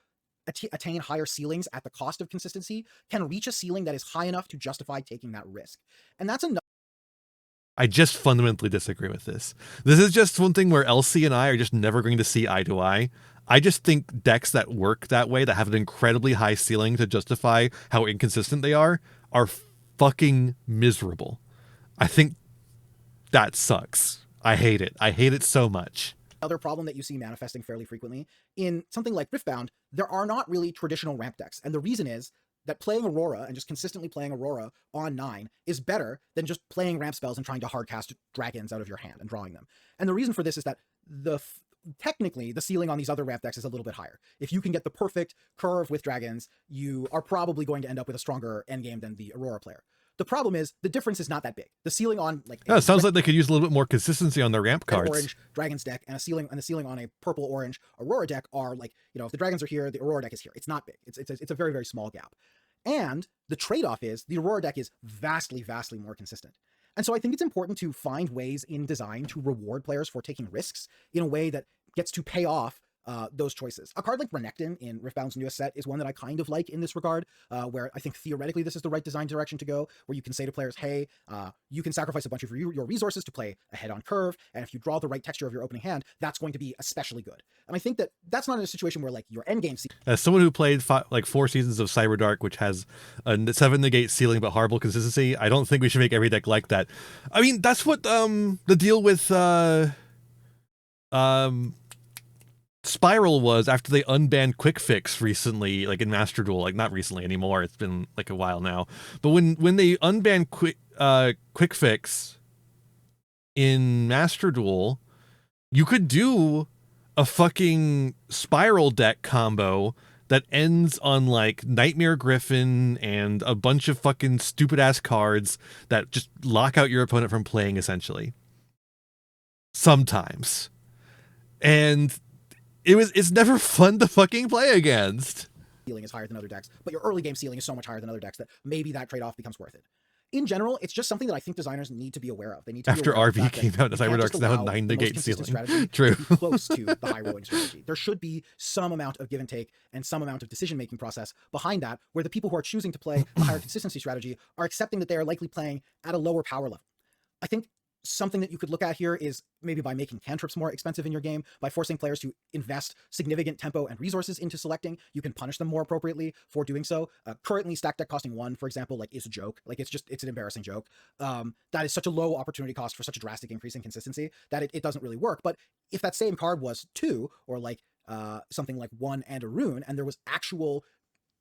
attain higher ceilings at the cost of consistency can reach a ceiling that is high enough to justify taking that risk. And that's enough.
I just fundamentally disagree with this. This is just one thing where LC and I are just never going to see eye to eye. I just think decks that work that way, that have an incredibly high ceiling to justify how inconsistent they are fucking miserable. I think that sucks. I hate it. I hate it so much.
Other problem that you see manifesting fairly frequently in something like Riftbound, there are not really traditional ramp decks. And the reason is that playing Aurora and just consistently playing Aurora on 9 is better than just playing ramp spells and trying to hardcast dragons out of your hand and drawing them. And the reason for this is that technically the ceiling on these other ramp decks is a little bit higher. If you can get the perfect curve with dragons, you are probably going to end up with a stronger endgame than the Aurora player. The problem is the difference is not that big. The ceiling on
it sounds like they could use a little bit more consistency on their ramp cards.
Orange Dragons deck and the ceiling on a purple orange Aurora deck are if the dragons are here, the Aurora deck is here. It's not big. It's a very, very small gap. And the trade-off is the Aurora deck is vastly, vastly more consistent. And so I think it's important to find ways in design to reward players for taking risks in a way that gets to pay off those choices. A card like Renekton in Riftbound's newest set is one that I kind of like in this regard, where I think theoretically this is the right design direction to go, where you can say to players, hey, you can sacrifice a bunch of your resources to play a head-on curve, and if you draw the right texture of your opening hand, that's going to be especially good. And I think that that's not in a situation where your endgame...
As someone who played 4 seasons of Cyberdark, which has a 7 negate ceiling but horrible consistency, I don't think we should make every deck like that. I mean, that's what the deal with... Spiral was after they unbanned Quick Fix recently, in Master Duel. Not recently anymore, it's been a while now. But when they unbanned Quick Fix in Master Duel, you could do a fucking Spiral deck combo that ends on Nightmare Griffin and a bunch of fucking stupid ass cards that just lock out your opponent from playing, essentially. Sometimes. And it's never fun to fucking play against.
Ceiling is higher than other decks, but your early game ceiling is so much higher than other decks that maybe that trade-off becomes worth it. In general, it's just something that I think designers need to be aware of. They need to be
After
aware of the
RV
fact
came
that
out,
you can't
Cyberdark's
just
now
allow
9
the most
negate
consistent
ceiling.
strategy
True.
to be close to the high rolling strategy. There should be some amount of give and take and some amount of decision-making process behind that, where the people who are choosing to play the higher consistency strategy are accepting that they are likely playing at a lower power level. I think something that you could look at here is maybe by making cantrips more expensive in your game, by forcing players to invest significant tempo and resources into selecting, you can punish them more appropriately for doing so. Currently, stack deck costing 1, for example, like is a joke. Like it's an embarrassing joke. That is such a low opportunity cost for such a drastic increase in consistency that it doesn't really work. But if that same card was 2, or like something like 1 and a rune, and there was actual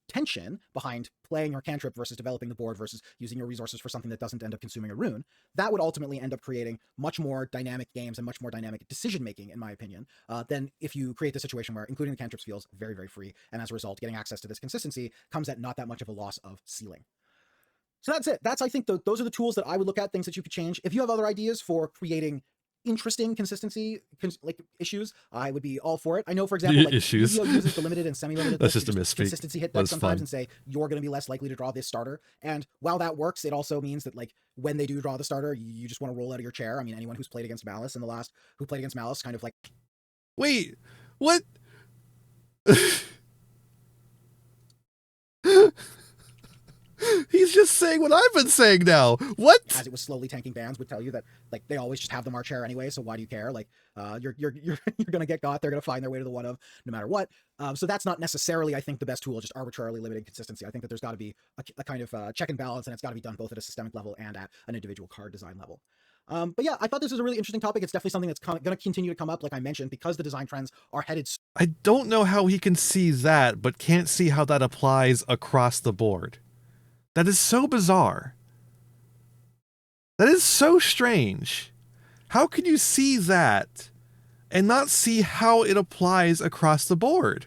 tension behind playing your cantrip versus developing the board versus using your resources for something that doesn't end up consuming a rune, that would ultimately end up creating much more dynamic games and much more dynamic decision making, in my opinion, than if you create the situation where including the cantrips feels very, very free, and as a result, getting access to this consistency comes at not that much of a loss of ceiling. So that's it. I think those are the tools that I would look at, things that you could change. If you have other ideas for creating interesting consistency like issues, I would be all for it. I know, for example, like
Issues.
Yu-Gi-Oh uses the limited and semi-limited.
That's just a misspeak.
Consistency hit decks sometimes and say you're going to be less likely to draw this starter. And while that works, it also means that like when they do draw the starter, you just want to roll out of your chair. I mean, anyone who's played against Malice kind of like,
wait, what? He's just saying what I've been saying now. What?
As it was slowly tanking bans, would tell you that like they always just have the March Hare anyway, so why do you care? Like you're gonna get got, they're gonna find their way to the one of no matter what. So that's not necessarily, I think, the best tool, just arbitrarily limiting consistency. I think that there's got to be a kind of check and balance, and it's got to be done both at a systemic level and at an individual card design level. But yeah, I thought this was a really interesting topic. It's definitely something that's going to continue to come up, like I mentioned, because the design trends are headed.
I don't know how he can see that, but can't see how that applies across the board. That is so bizarre. That is so strange. How can you see that and not see how it applies across the board?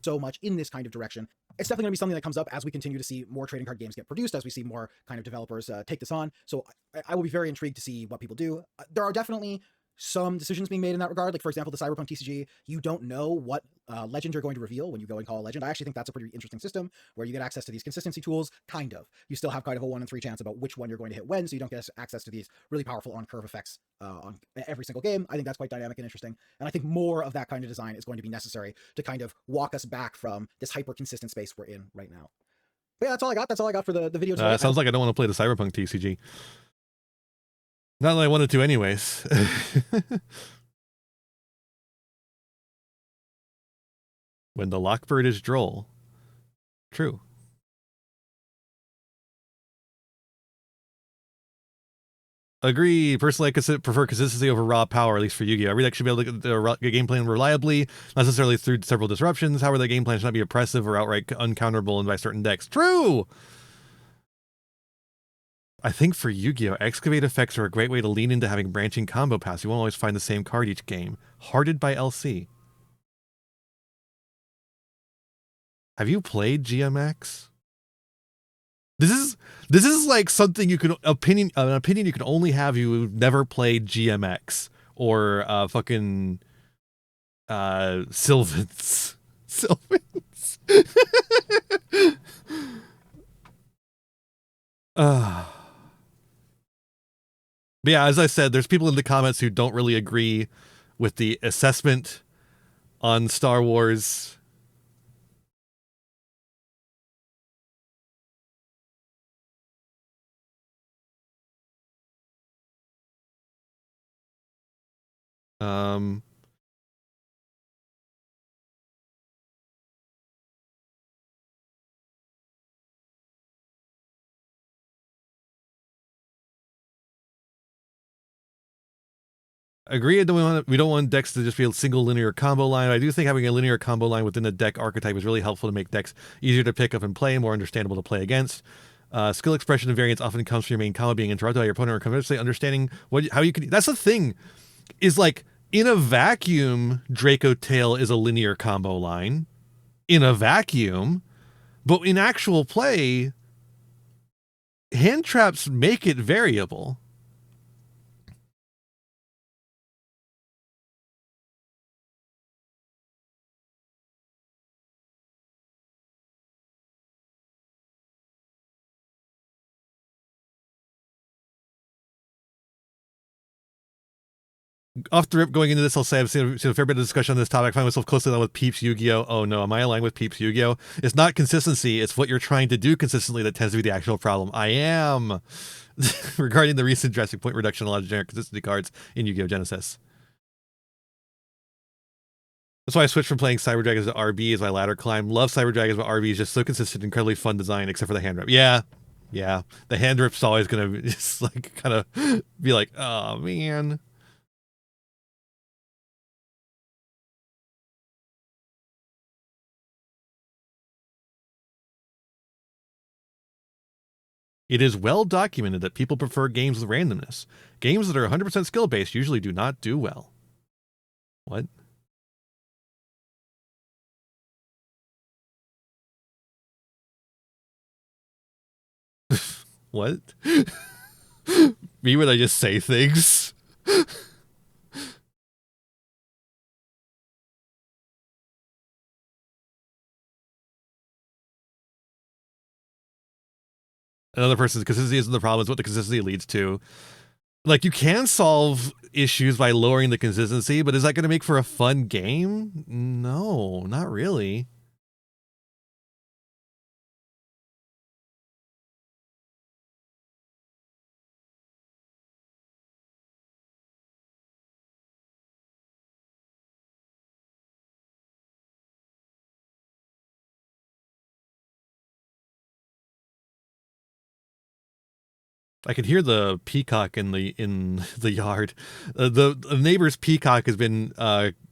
So much in this kind of direction. It's definitely going to be something that comes up as we continue to see more trading card games get produced, as we see more kind of developers take this on. So I will be very intrigued to see what people do. There are definitely some decisions being made in that regard. Like, for example, the Cyberpunk TCG, you don't know what legend you're going to reveal when you go and call a legend. I actually think that's a pretty interesting system where you get access to these consistency tools, kind of. You still have kind of a 1 in 3 chance about which one you're going to hit when, so you don't get access to these really powerful on-curve effects on every single game. I think that's quite dynamic and interesting. And I think more of that kind of design is going to be necessary to kind of walk us back from this hyper-consistent space we're in right now. But yeah, that's all I got. That's all I got for the video today.
It sounds like I don't want to play the Cyberpunk TCG. Not that I wanted to anyways. When the Lockbird is droll. True. Agreed. Personally, I prefer consistency over raw power, at least for Yu-Gi-Oh! Every deck should be able to get the game plan reliably, not necessarily through several disruptions. However, the game plan should not be oppressive or outright uncounterable by certain decks. True! I think for Yu-Gi-Oh! Excavate effects are a great way to lean into having branching combo paths. You won't always find the same card each game. Hearted by LC. Have you played GMX? This is like something you can an opinion you can only have you never played GMX or fucking Sylvans. Sylvans. But yeah, as I said, there's people in the comments who don't really agree with the assessment on Star Wars. Agreed that we don't want decks to just be a single linear combo line. I do think having a linear combo line within a deck archetype is really helpful to make decks easier to pick up and play, more understandable to play against. Skill expression and variance often comes from your main combo being interrupted by your opponent or conversely understanding how you can. That's the thing, is like in a vacuum, Draco Tail is a linear combo line in a vacuum, but in actual play, hand traps make it variable. Off the rip, going into this, I'll say I've seen a fair bit of discussion on this topic. I find myself closely aligned with Peeps Yu-Gi-Oh! Oh no, am I aligned with Peeps Yu-Gi-Oh! It's not consistency, it's what you're trying to do consistently that tends to be the actual problem. I am. Regarding the recent drastic point reduction on a lot of generic consistency cards in Yu-Gi-Oh! Genesis. That's why I switched from playing Cyber Dragons to RB as my ladder climb. Love Cyber Dragons, but RB is just so consistent, incredibly fun design, except for the hand rip. Yeah. The hand rip's always gonna be just like kind of be like, oh man. It is well documented that people prefer games with randomness. Games that are 100% skill-based usually do not do well. What? What? Me when I just say things? Another person's consistency isn't the problem, it's what the consistency leads to. Like, you can solve issues by lowering the consistency, but is that going to make for a fun game? No, not really. I can hear the peacock in the yard. The neighbor's peacock has been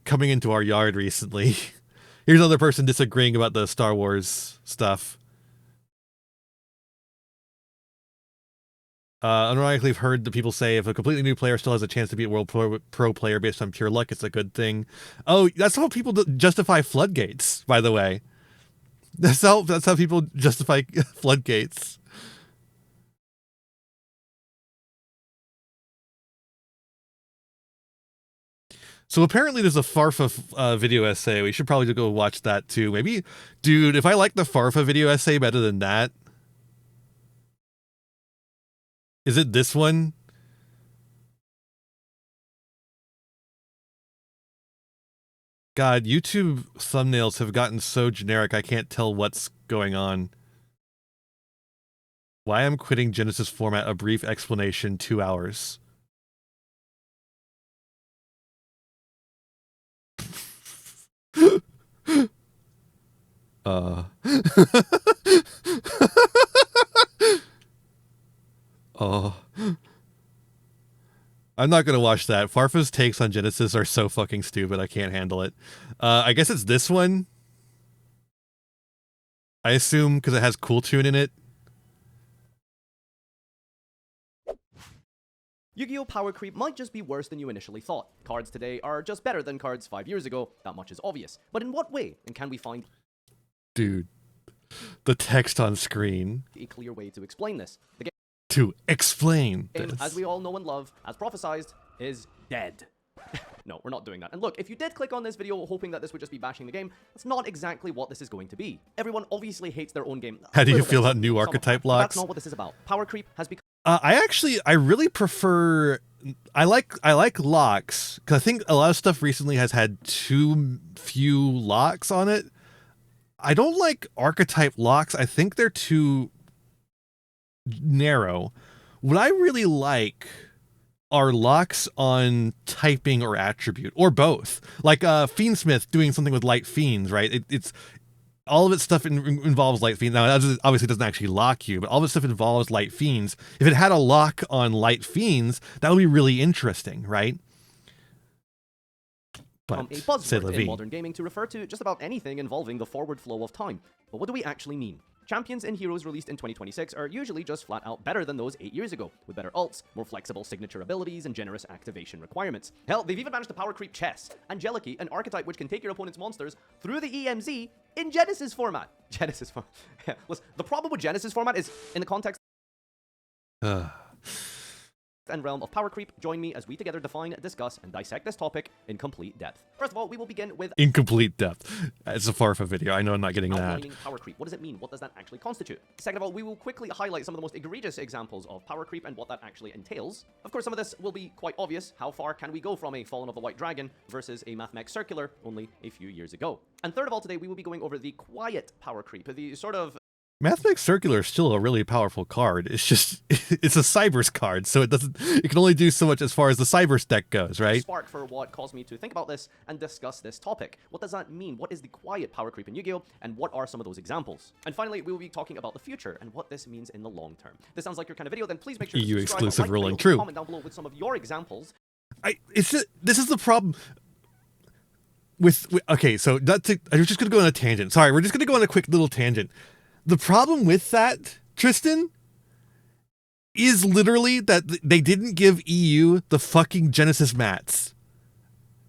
coming into our yard recently. Here's another person disagreeing about the Star Wars stuff. Unironically, I've heard the people say if a completely new player still has a chance to beat a world pro player based on pure luck, it's a good thing. Oh, that's how people justify floodgates, by the way. That's how people justify floodgates. So apparently there's a Farfa video essay. We should probably go watch that too. Maybe, dude, if I like the Farfa video essay better than that, is it this one? God, YouTube thumbnails have gotten so generic I can't tell what's going on. Why I'm quitting Genesis format, a brief explanation, 2 hours. Oh. I'm not gonna watch that. Farfa's takes on Genesis are so fucking stupid, I can't handle it. I guess it's this one. I assume because it has Cool Tune in it.
Yu-Gi-Oh! Power Creep might just be worse than you initially thought. Cards today are just better than cards 5 years ago, that much is obvious. But in what way, and can we find
Dude, the text on screen.
a clear way to explain this? The
To explain
game,
this.
as we all know and love, as prophesized, is dead. No, we're not doing that. And look, if you did click on this video hoping that this would just be bashing the game, that's not exactly what this is going to be. Everyone obviously hates their own game.
How do you feel about new archetype locks?
That's not what this is about. Power Creep has become
I really prefer. I like locks because I think a lot of stuff recently has had too few locks on it. I don't like archetype locks. I think they're too narrow. What I really like are locks on typing or attribute or both. Like Fiendsmith doing something with light fiends, right? It's all of its stuff involves light fiends. Now, that obviously doesn't actually lock you, but all of its stuff involves light fiends. If it had a lock on light fiends, that would be really interesting, right? But
a buzzword in modern gaming to refer to just about anything involving the forward flow of time. But what do we actually mean? Champions and heroes released in 2026 are usually just flat out better than those 8 years ago, with better ults, more flexible signature abilities, and generous activation requirements. Hell, they've even managed to power creep chess, Angeliki, an archetype which can take your opponent's monsters through the EMZ in Genesis format. Genesis format. Listen, the problem with Genesis format is, in the context and realm of power creep, join me as we together define, discuss, and dissect this topic in complete depth. First of all, we will begin with
Incomplete depth. It's a Farfa video. I know I'm not getting that.
outlining power creep. What does it mean? What does that actually constitute? Second of all, we will quickly highlight some of the most egregious examples of power creep and what that actually entails. Of course, some of this will be quite obvious. How far can we go from a Fallen of the White Dragon versus a Mathmech Circular only a few years ago? And third of all, today we will be going over the quiet power creep, the sort of
Mathmech Circular is still a really powerful card. It's just, it's a Cybers card, so it can only do so much as far as the Cybers deck goes, right?
spark for what caused me to think about this and discuss this topic. What does that mean? What is the quiet power creep in Yu-Gi-Oh? And what are some of those examples? And finally, we will be talking about the future and what this means in the long term. This sounds like your kind of video, then please make sure to
EU
subscribe,
exclusive
like the
ruling,
video,
true.
comment down below with some of your examples.
This is the problem. Okay, so I was just gonna go on a tangent. Sorry, we're just gonna go on a quick little tangent. The problem with that, Tristan, is literally that they didn't give EU the fucking Genesis mats.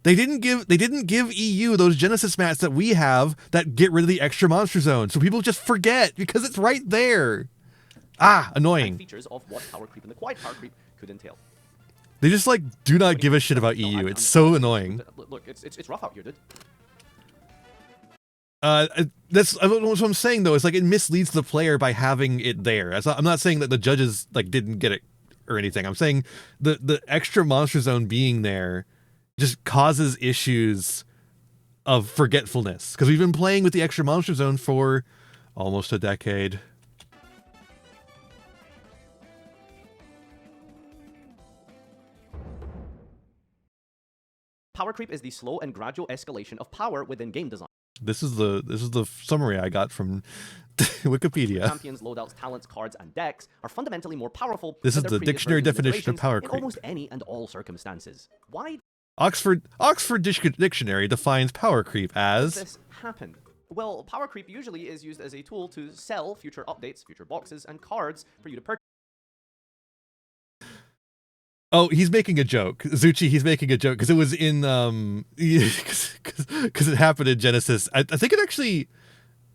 They didn't give EU those Genesis mats that we have that get rid of the extra monster zone. So people just forget because it's right there. Annoying.
Features of what power creep and the quiet power creep could entail.
They just do not give a shit about
No,
EU. It's so annoying.
Look, it's rough out here, dude.
That's what I'm saying though. It's like it misleads the player by having it there. I'm not saying that the judges didn't get it or anything. I'm saying the extra monster zone being there just causes issues of forgetfulness because we've been playing with the extra monster zone for almost a decade.
Power creep is the slow and gradual escalation of power within game design.
This is the summary I got from Wikipedia.
Champions, loadouts, talents, cards, and decks are fundamentally more powerful.
This is
than
the
their previous
dictionary
versions and
definition of
iterations
power
in
creep.
almost any and all circumstances. Why
Oxford Dictionary defines power creep
does
as
this happen? Well, power creep usually is used as a tool to sell future updates, future boxes, and cards for you to purchase.
Oh, he's making a joke. Zuchi, he's making a joke because it was in because it happened in Genesis. I think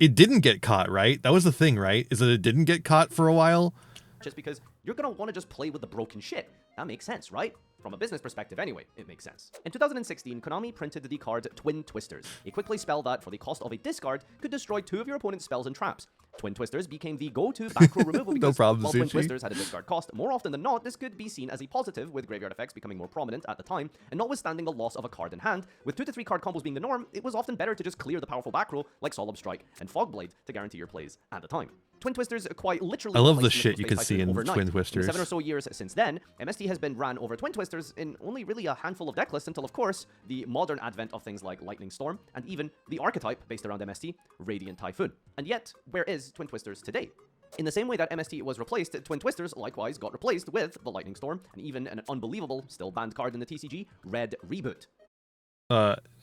it didn't get caught, right? That was the thing, right? Is that it didn't get caught for a while?
Just because you're going to want to just play with the broken shit. That makes sense, right? From a business perspective anyway, it makes sense. In 2016, Konami printed the card Twin Twisters, a quickly spell that, for the cost of a discard, could destroy 2 of your opponent's spells and traps. Twin Twisters became the go-to back row removal because
problem,
while Twin
Zuchi.
Twisters had a discard cost, more often than not, this could be seen as a positive, with graveyard effects becoming more prominent at the time, and notwithstanding the loss of a card in hand, with 2 to 3 card combos being the norm, it was often better to just clear the powerful back row like Solemn Strike and Fogblade to guarantee your plays at the time. Twin Twisters quite literally
I love the
replaced
shit you
Mythical
can
Space
see
Typhoon
in
overnight.
Twin
In
Twisters.
the 7 or so years since then, MST has been ran over Twin Twisters in only really a handful of deck lists until, of course, the modern advent of things like Lightning Storm, and even the archetype based around MST, Radiant Typhoon. And yet, where is Twin Twisters today? In the same way that MST was replaced, Twin Twisters likewise got replaced with the Lightning Storm, and even an unbelievable, still banned card in the TCG, Red Reboot.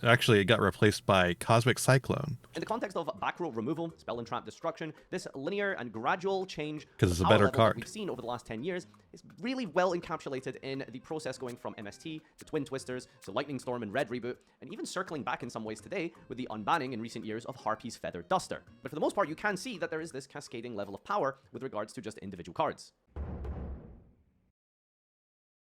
Actually, it got replaced by Cosmic Cyclone.
In the context of back row removal, spell and trap destruction, this linear and gradual change
'Cause it's a
power
better
level that
card.
we've seen over the last 10 years is really well encapsulated in the process going from MST to Twin Twisters to Lightning Storm and Red Reboot, and even circling back in some ways today with the unbanning in recent years of Harpy's Feather Duster. But for the most part, you can see that there is this cascading level of power with regards to just individual cards.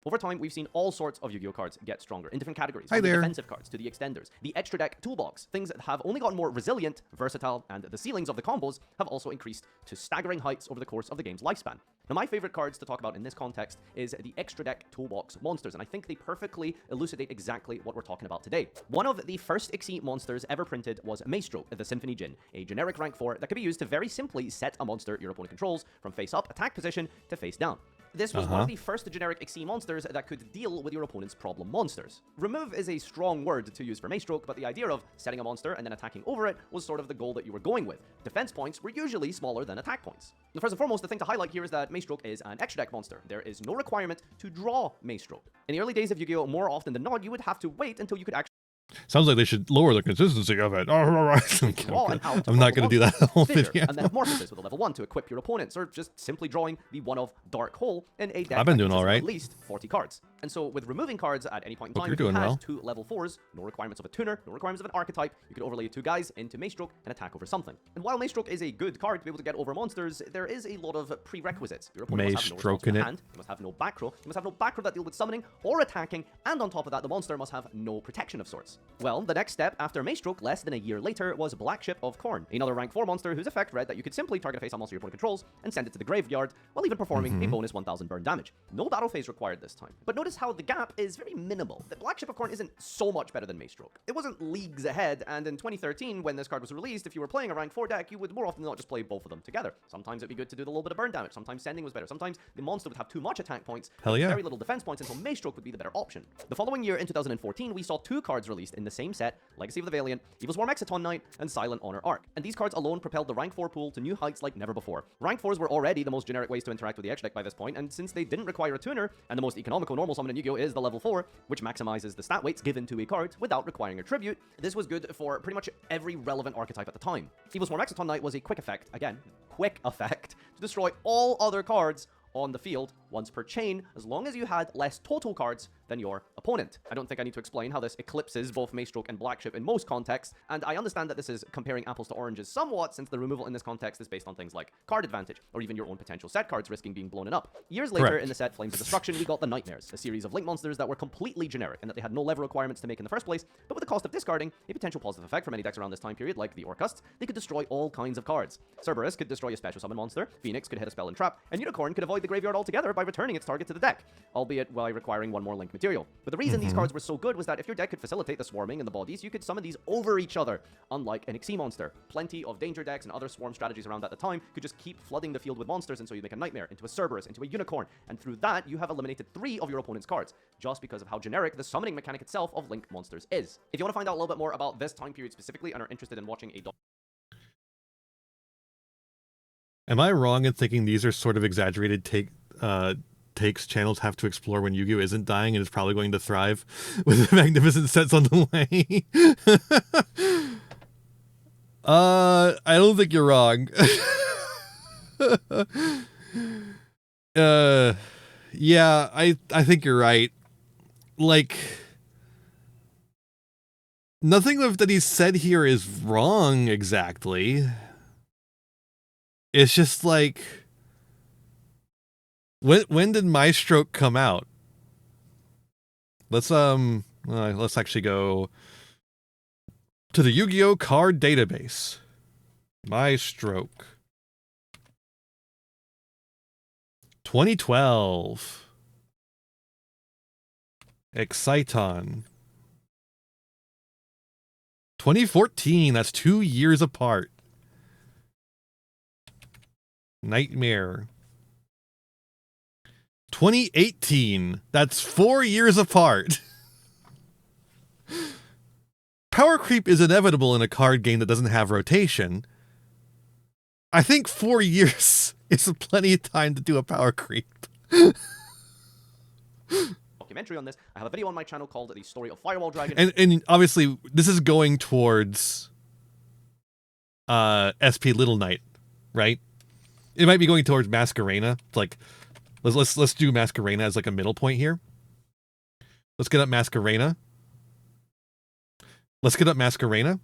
Over time, we've seen all sorts of Yu-Gi-Oh cards get stronger in different categories.
Hi
From the
there.
defensive cards to the extenders, the extra deck toolbox, things that have only gotten more resilient, versatile, and the ceilings of the combos have also increased to staggering heights over the course of the game's lifespan. Now, my favorite cards to talk about in this context is the extra deck toolbox monsters, and I think they perfectly elucidate exactly what we're talking about today. One of the first Xyz monsters ever printed was Maestro, the Symphony Djinn, a generic rank 4 that could be used to very simply set a monster your opponent controls from face up attack position to face down. This was one of the first generic Xyz monsters that could deal with your opponent's problem monsters. Remove is a strong word to use for Maestroke, but the idea of setting a monster and then attacking over it was sort of the goal that you were going with. Defense points were usually smaller than attack points. Now, first and foremost, the thing to highlight here is that Maestroke is an extra deck monster. There is no requirement to draw Maestroke. In the early days of Yu-Gi-Oh, more often than not, you would have to wait until you could actually
Sounds like they should lower the consistency of it.
draw an out
I'm not going to do that whole
Fissure,
video.
and then Morphosis with a level 1 to equip your opponents, or just simply drawing the one of Dark Hole in a deck
I've been
that
doing
uses
all right.
at least 40 cards. And so with removing cards at any point in
Hope
time,
you're
if you
doing
had
well.
2 level 4s, no requirements of a tuner, no requirements of an archetype, you could overlay 2 guys into Maestroke and attack over something. And while Maestroke is a good card to be able to get over monsters, there is a lot of prerequisites. Your opponent must have no
Maestroke
responsible
in it.
hand, you must have no back row, you must have no back row that deal with summoning or attacking, and on top of that, the monster must have no protection of sorts. Well, the next step after Maestroke, less than a year later, was Black Ship of Khorne, another rank 4 monster whose effect read that you could simply target a face-on monster your opponent controls and send it to the graveyard, while even performing a bonus 1000 burn damage. No battle phase required this time. But notice how the gap is very minimal. The Black Ship of Khorne isn't so much better than Maestroke. It wasn't leagues ahead, and in 2013, when this card was released, if you were playing a rank 4 deck, you would more often than not just play both of them together. Sometimes it'd be good to do the little bit of burn damage, sometimes sending was better, sometimes the monster would have too much attack points,
Hell yeah.
very little defense points, and so Maestroke would be the better option. The following year, in 2014, we saw 2 cards released in the same set, Legacy of the Valiant, Evil Swarm Exciton Knight, and Silent Honor Arc. And these cards alone propelled the rank 4 pool to new heights like never before. Rank 4s were already the most generic ways to interact with the edge deck by this point, and since they didn't require a tuner, and the most economical normal summon in Yu-Gi-Oh! Is the level 4, which maximizes the stat weights given to a card without requiring a tribute, this was good for pretty much every relevant archetype at the time. Evil Swarm Exciton Knight was a quick effect, again, quick effect, to destroy all other cards on the field once per chain, as long as you had less total cards than your opponent. I don't think I need to explain how this eclipses both Maestroke and Black Ship in most contexts, and I understand that this is comparing apples to oranges somewhat, since the removal in this context is based on things like card advantage, or even your own potential set cards risking being blown up. Years later,
Correct.
in the set Flames of Destruction, we got the Nightmares, a series of link monsters that were completely generic, and that they had no level requirements to make in the first place, but with the cost of discarding a potential positive effect for many decks around this time period, like the Orcusts, they could destroy all kinds of cards. Cerberus could destroy a special summon monster, Phoenix could hit a spell and trap, and Unicorn could avoid the graveyard altogether by returning its target to the deck, albeit while requiring 1 more link material. But the reason these cards were so good was that if your deck could facilitate the swarming and the bodies, you could summon these over each other, unlike an Xyz monster. Plenty of danger decks and other swarm strategies around at the time could just keep flooding the field with monsters, and so you make a Nightmare into a Cerberus, into a Unicorn, and through that, you have eliminated 3 of your opponent's cards, just because of how generic the summoning mechanic itself of link monsters is. If you want to find out a little bit more about this time period specifically and are interested in watching a
Am I wrong in thinking these are sort of exaggerated takes channels have to explore when Yu-Gi-Oh! Isn't dying and is probably going to thrive with the magnificent sets on the way? I don't think you're wrong. Yeah, I think you're right. Like, nothing that he said here is wrong exactly. It's just like, when did Maestroke come out? Let's actually go to the Yu-Gi-Oh! Card database. Maestroke. 2012. Exciton. 2014. That's 2 years apart. Nightmare. 2018. That's 4 years apart. Power creep is inevitable in a card game that doesn't have rotation. I think 4 years is plenty of time to do a power creep.
documentary on this. I have a video on my channel called The Story of Firewall Dragon.
And obviously, this is going towards SP Little Knight, right? It might be going towards Masquerena. It's like, let's do Masquerena as like a middle point here. Let's get up Masquerena. Let's get up Masquerena.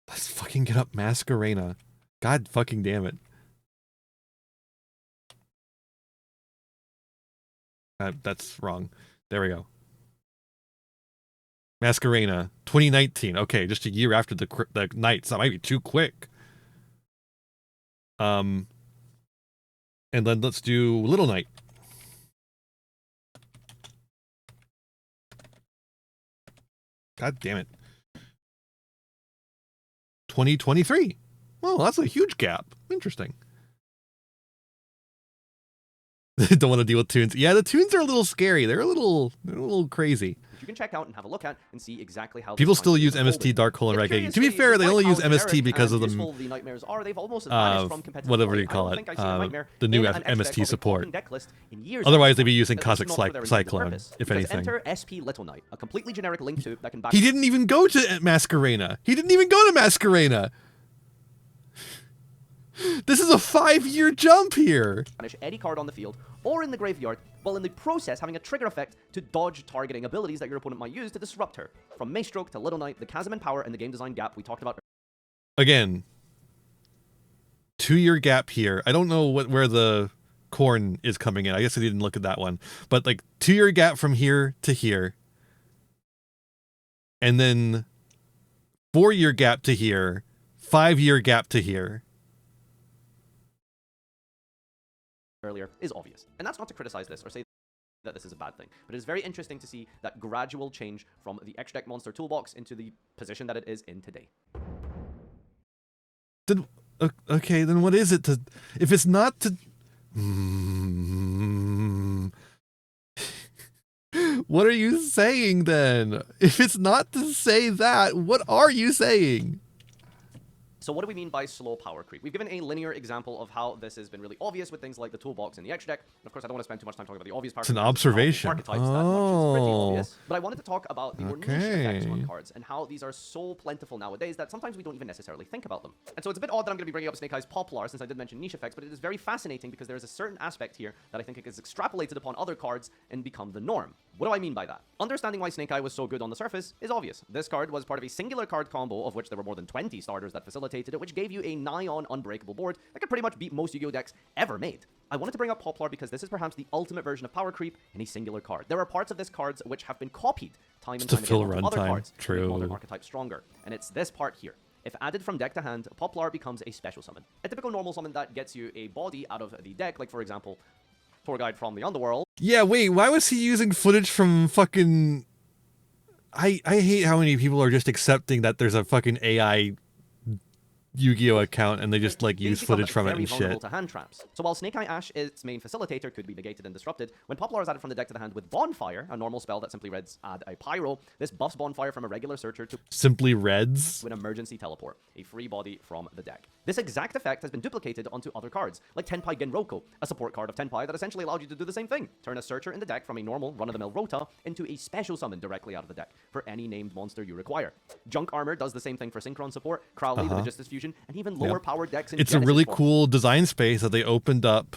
Let's fucking get up Masquerena. God fucking damn it. That's wrong. There we go. Masquerena, 2019. Okay, just a year after the Knights. That might be too quick. And then let's do Little Knight. God damn it. 2023. Well, that's a huge gap. Interesting. Don't want to deal with tunes. Yeah, the tunes are a little scary. They're a little crazy.
You can check out and have a look at and see exactly how
people still use MST Dark Hole and Reggae. To be fair, they only use MST because of the
nightmares are. They've almost vanished from competitive
whatever
play.
you call it, the new
in an
MST support.
Years
Otherwise,
ago.
they'd be using
This
Cosmic
is not for their intended
Cyclone,
purpose.
if
Because
anything.
Enter SP Little Knight, a completely generic link to that can back.
He didn't even go to Masquerena. He didn't even go to Masquerena. This is a 5-year jump here.
Banish any card on the field or in the graveyard, while in the process having a trigger effect to dodge targeting abilities that your opponent might use to disrupt her. From Mace Stroke to Little Knight, the chasm in power and the game design gap we talked about.
Again, 2-year gap here. I don't know where the corn is coming in. I guess I didn't look at that one. But like 2-year gap from here to here. And then 4-year gap to here. 5-year gap to here.
Earlier is obvious. And that's not to criticize this or say that this is a bad thing, but it is very interesting to see that gradual change from the extra deck monster toolbox into the position that it is in today.
Then, okay, then what is it to... If it's not to... What are you saying then? If it's not to say that, what are you saying?
So what do we mean by slow power creep? We've given a linear example of how this has been really obvious with things like the toolbox and the extra deck. And of course, I don't want to spend too much time talking about the obvious power.
It's an observation.
Archetypes, that much is pretty obvious. But I wanted to talk about the more niche effects on cards and how these are so plentiful nowadays that sometimes we don't even necessarily think about them. And so it's a bit odd that I'm going to be bringing up Snake Eyes Poplar since I did mention niche effects, but it is very fascinating because there is a certain aspect here that I think is extrapolated upon other cards and become the norm. What do I mean by that? Understanding why Snake Eye was so good on the surface is obvious. This card was part of a singular card combo of which there were more than 20 starters that facilitated it, which gave you a nigh-on unbreakable board that could pretty much beat most Yu-Gi-Oh decks ever made. I wanted to bring up Poplar because this is perhaps the ultimate version of power creep in a singular card. There are parts of this card which have been copied time and time again onto other cards to make modern archetypes stronger, and it's this part here. If added from deck to hand, Poplar becomes a special summon. A typical normal summon that gets you a body out of the deck, like for example, Tour Guide from the Underworld.
Yeah, wait, why was he using footage from fucking... I hate how many people are just accepting that there's a fucking AI Yu-Gi-Oh account and they just like use footage from it and shit.
To hand traps. So while Snake Eye Ash, its main facilitator, could be negated and disrupted, when Poplar is added from the deck to the hand with Bonfire, a normal spell that simply reads add a Pyro, this buffs Bonfire from a regular searcher to
simply reds
an emergency teleport, a free body from the deck. This exact effect has been duplicated onto other cards, like Tenpai Genroku, a support card of Tenpai that essentially allowed you to do the same thing. Turn a searcher in the deck from a normal run-of-the-mill Rota into a special summon directly out of the deck for any named monster you require. Junk Armor does the same thing for Synchron support, Crowley with Justice Fusion, and even lower power decks in
It's
Genesis
a really
form.
cool design space that they opened up.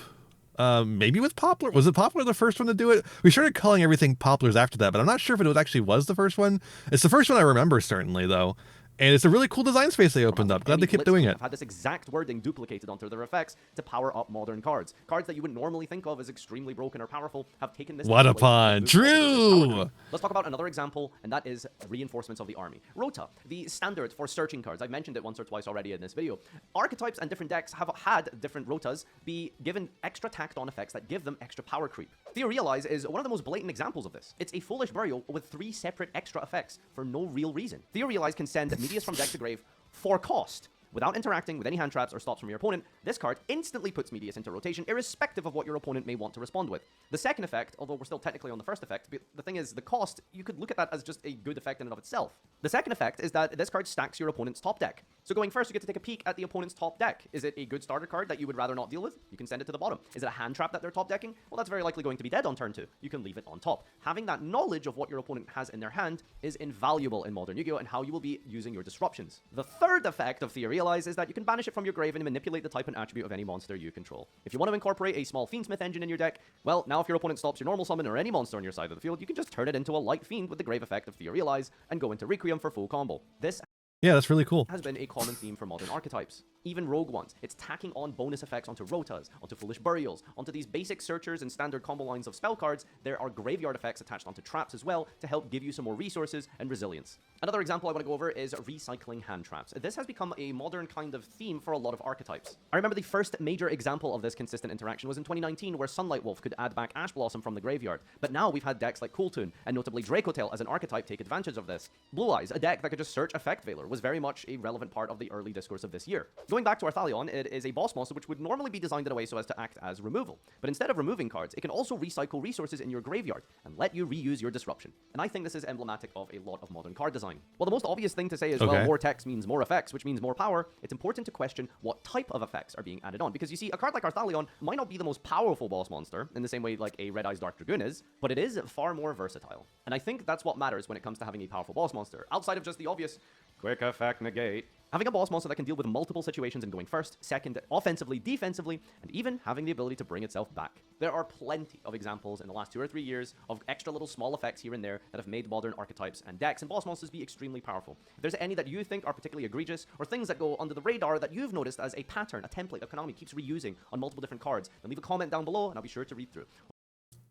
Maybe with Poplar. Was it Poplar the first one to do it? We started calling everything Poplars after that, but I'm not sure if it actually was the first one. It's the first one I remember, certainly, though. And it's a really cool design space they opened up. Glad they kept doing it.
Have had this exact wording duplicated onto their effects to power up modern cards. Cards that you would normally think of as extremely broken or powerful have taken this.
What a pun. True!
Let's talk about another example, and that is reinforcements of the army. Rota, the standard for searching cards. I've mentioned it once or twice already in this video. Archetypes and different decks have had different Rotas be given extra tacked on effects that give them extra power creep. Theorealize is one of the most blatant examples of this. It's a Foolish Burial with 3 separate extra effects for no real reason. Theorealize can send Medius from deck to grave for cost. Without interacting with any hand traps or stops from your opponent, this card instantly puts Medius into rotation, irrespective of what your opponent may want to respond with. The second effect, although we're still technically on the first effect, the thing is, the cost, you could look at that as just a good effect in and of itself. The second effect is that this card stacks your opponent's top deck. So going first, you get to take a peek at the opponent's top deck. Is it a good starter card that you would rather not deal with? You can send it to the bottom. Is it a hand trap that they're top decking? Well, that's very likely going to be dead on turn 2. You can leave it on top. Having that knowledge of what your opponent has in their hand is invaluable in modern Yu-Gi-Oh! And how you will be using your disruptions. The third effect of Theorealize is that you can banish it from your grave and manipulate the type and attribute of any monster you control. If you want to incorporate a small Fiendsmith engine in your deck, well, now if your opponent stops your normal summon or any monster on your side of the field, you can just turn it into a light fiend with the grave effect of Theorealize and go into Requiem for full combo. This
Yeah, that's really cool.
has been a common theme for modern archetypes. Even rogue ones. It's tacking on bonus effects onto Rotas, onto Foolish Burials, onto these basic searchers and standard combo lines of spell cards. There are graveyard effects attached onto traps as well to help give you some more resources and resilience. Another example I want to go over is recycling hand traps. This has become a modern kind of theme for a lot of archetypes. I remember the first major example of this consistent interaction was in 2019, where Sunlight Wolf could add back Ash Blossom from the graveyard. But now we've had decks like Cooltoon, and notably Dracotail as an archetype, take advantage of this. Blue Eyes, a deck that could just search Effect Veiler, was very much a relevant part of the early discourse of this year. Going back to Arthalion, it is a boss monster which would normally be designed in a way so as to act as removal. But instead of removing cards, it can also recycle resources in your graveyard and let you reuse your disruption. And I think this is emblematic of a lot of modern card design. Well, the most obvious thing to say is, well, more text means more effects, which means more power. It's important to question what type of effects are being added on, because you see, a card like Arthalion might not be the most powerful boss monster in the same way like a Red Eyes Dark Dragoon is, but it is far more versatile. And I think that's what matters when it comes to having a powerful boss monster, outside of just the obvious quick effect negate. Having a boss monster that can deal with multiple situations and going first, second, offensively, defensively, and even having the ability to bring itself back. There are plenty of examples in the last 2 or 3 years of extra little small effects here and there that have made modern archetypes and decks and boss monsters be extremely powerful. If there's any that you think are particularly egregious, or things that go under the radar that you've noticed as a pattern, a template that Konami keeps reusing on multiple different cards, then leave a comment down below and I'll be sure to read through.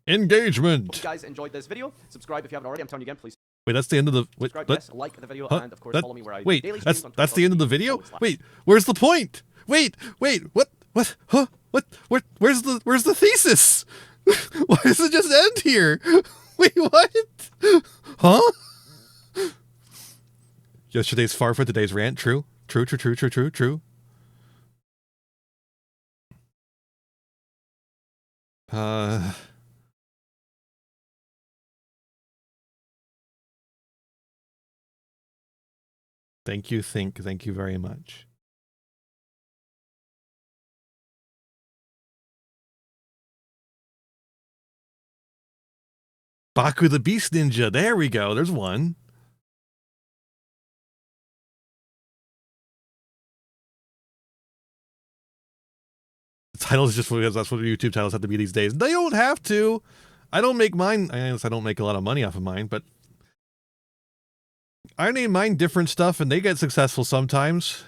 Engagement.
Hope you guys enjoyed this video. Subscribe if you haven't already. I'm telling you again, please.
Wait, that's the end of the. Wait,
Subscribe,
what?
yes, like the video,
Huh?
and of course follow me where I do
Wait,
daily
that's
streams on
that's the end of the video.
twitch.tv/.
Wait, where's the point? Wait, what? Huh? Where's the thesis? Why does it just end here? Wait, what? Huh? Yesterday's Farfa, today's rant. True. Thank you very much. Baku the Beast Ninja. There we go. There's one. The titles just because that's what YouTube titles have to be these days. They don't have to. I don't make mine. I guess I don't make a lot of money off of mine, but I name mine different stuff and they get successful sometimes.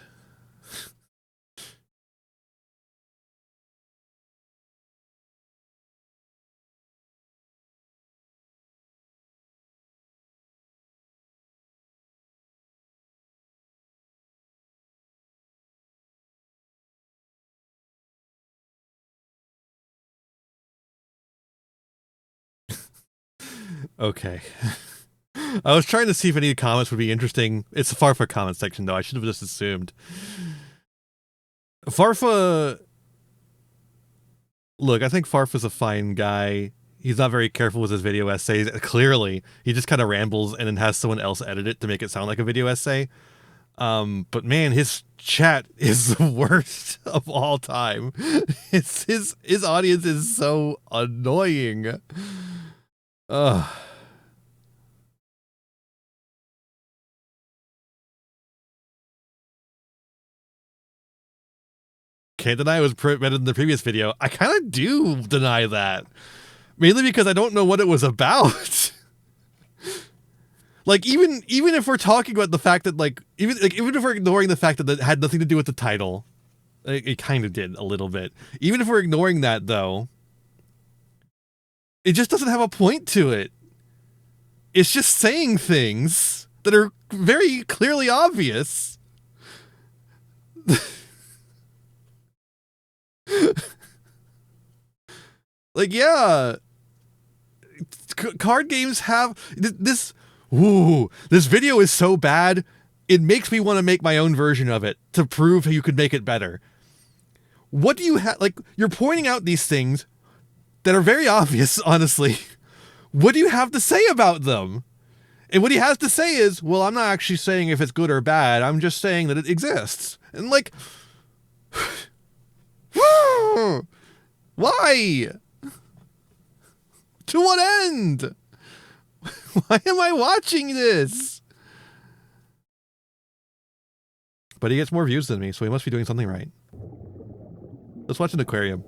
Okay. I was trying to see if any comments would be interesting. It's a Farfa comment section, though. I should have just assumed. Farfa... Look, I think Farfa's a fine guy. He's not very careful with his video essays. Clearly, he just kind of rambles and then has someone else edit it to make it sound like a video essay. But man, his chat is the worst of all time. His audience is so annoying. Ugh. Can't deny it was better than the previous video. I kind of do deny that. Mainly because I don't know what it was about. Like, even if we're talking about the fact that, like, even if we're ignoring the fact that it had nothing to do with the title, it kind of did a little bit. Even if we're ignoring that, though, it just doesn't have a point to it. It's just saying things that are very clearly obvious. Like, yeah, card games have this. Ooh, this video is so bad, it makes me want to make my own version of it to prove you could make it better. What do you have? Like, you're pointing out these things that are very obvious, honestly. What do you have to say about them? And what he has to say is, well, I'm not actually saying if it's good or bad. I'm just saying that it exists. And like, why? To what end? Why am I watching this? But he gets more views than me, so he must be doing something right. Let's watch an aquarium.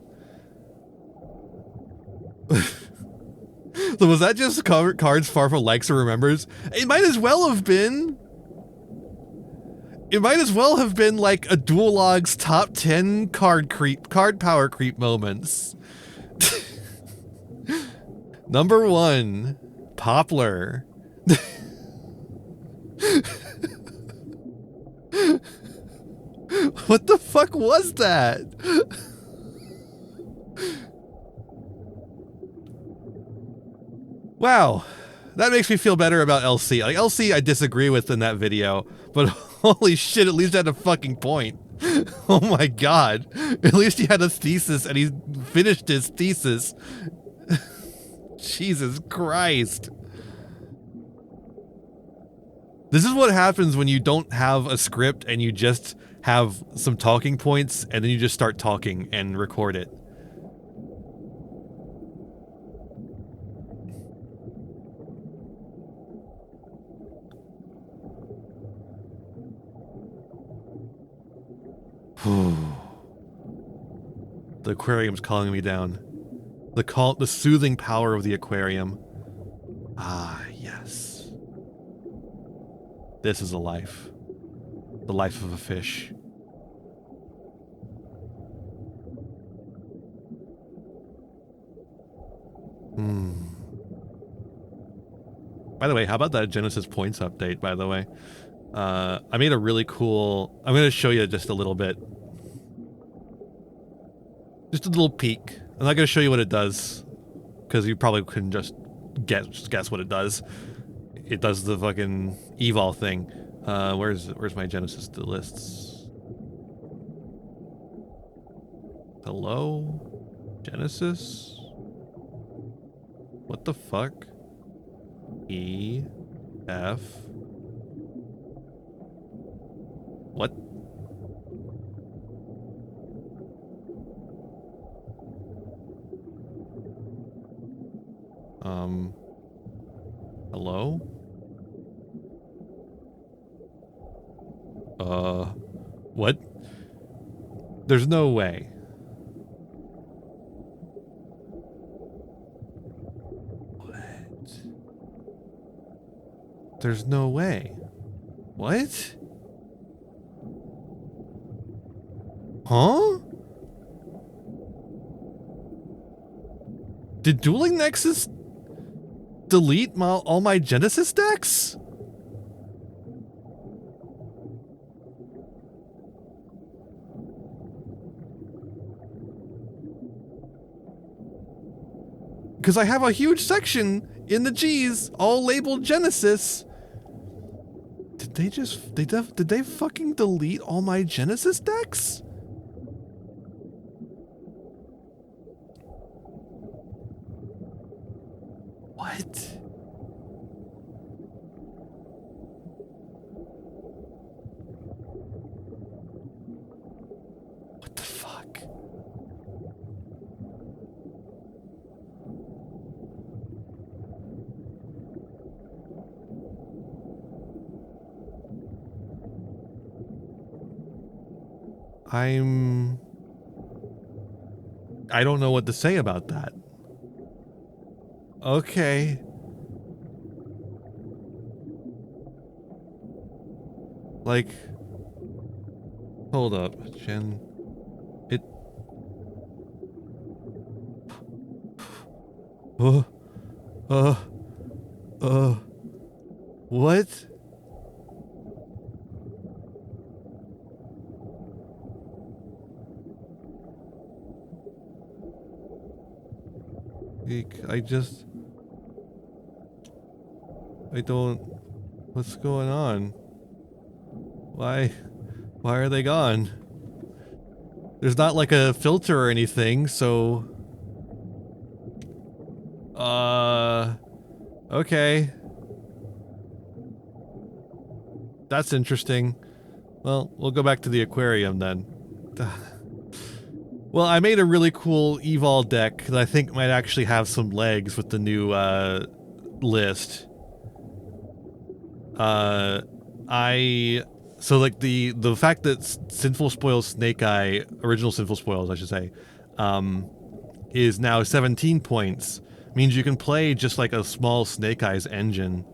So was that just cards Farfa likes or remembers? It might as well have been. It might as well have been like a Dual Logs top 10 card power creep moments. Number 1, Poplar. What the fuck was that? Wow, that makes me feel better about LC. Like, LC I disagree with in that video, but holy shit, at least had a fucking point. Oh my god. At least he had a thesis and he finished his thesis. Jesus Christ. This is what happens when you don't have a script and you just have some talking points and then you just start talking and record it. The aquarium's calling me down. The soothing power of the aquarium. Ah, yes. This is a life. The life of a fish. By the way, how about that Genesis points update, by the way? I made a really cool... I'm going to show you just a little bit. Just a little peek. I'm not going to show you what it does, because you probably couldn't just guess what it does. It does the fucking evol thing. Where's my Genesis lists? Hello? Genesis? What the fuck? E F What? Hello? What? There's no way. What? There's no way. What? Huh? Did Dueling Nexus delete all my Genesis decks? Because I have a huge section in the G's all labeled Genesis. Did they fucking delete all my Genesis decks? What? What the fuck? I don't know what to say about that. Okay. Like, hold up, Jen. It. What? I don't... What's going on? Why are they gone? There's not like a filter or anything, so... Okay. That's interesting. Well, we'll go back to the aquarium then. Well, I made a really cool evol deck that I think might actually have some legs with the new list. So like the fact that Sinful Spoils Snake Eye, original Sinful Spoils I should say, is now 17 points, means you can play just like a small Snake Eyes engine.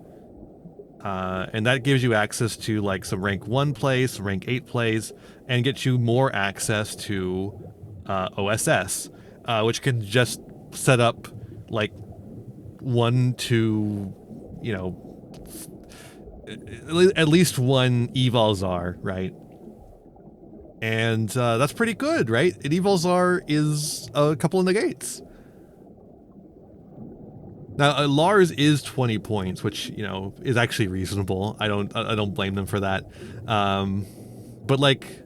And that gives you access to like some rank 1 plays, some rank 8 plays, and gets you more access to OSS, which can just set up like 1 to, you know, at least 1 Evolzar, right? And that's pretty good, right? An Evolzar is a couple of negates. Now, Lars is 20 points, which, you know, is actually reasonable. I don't blame them for that. But like,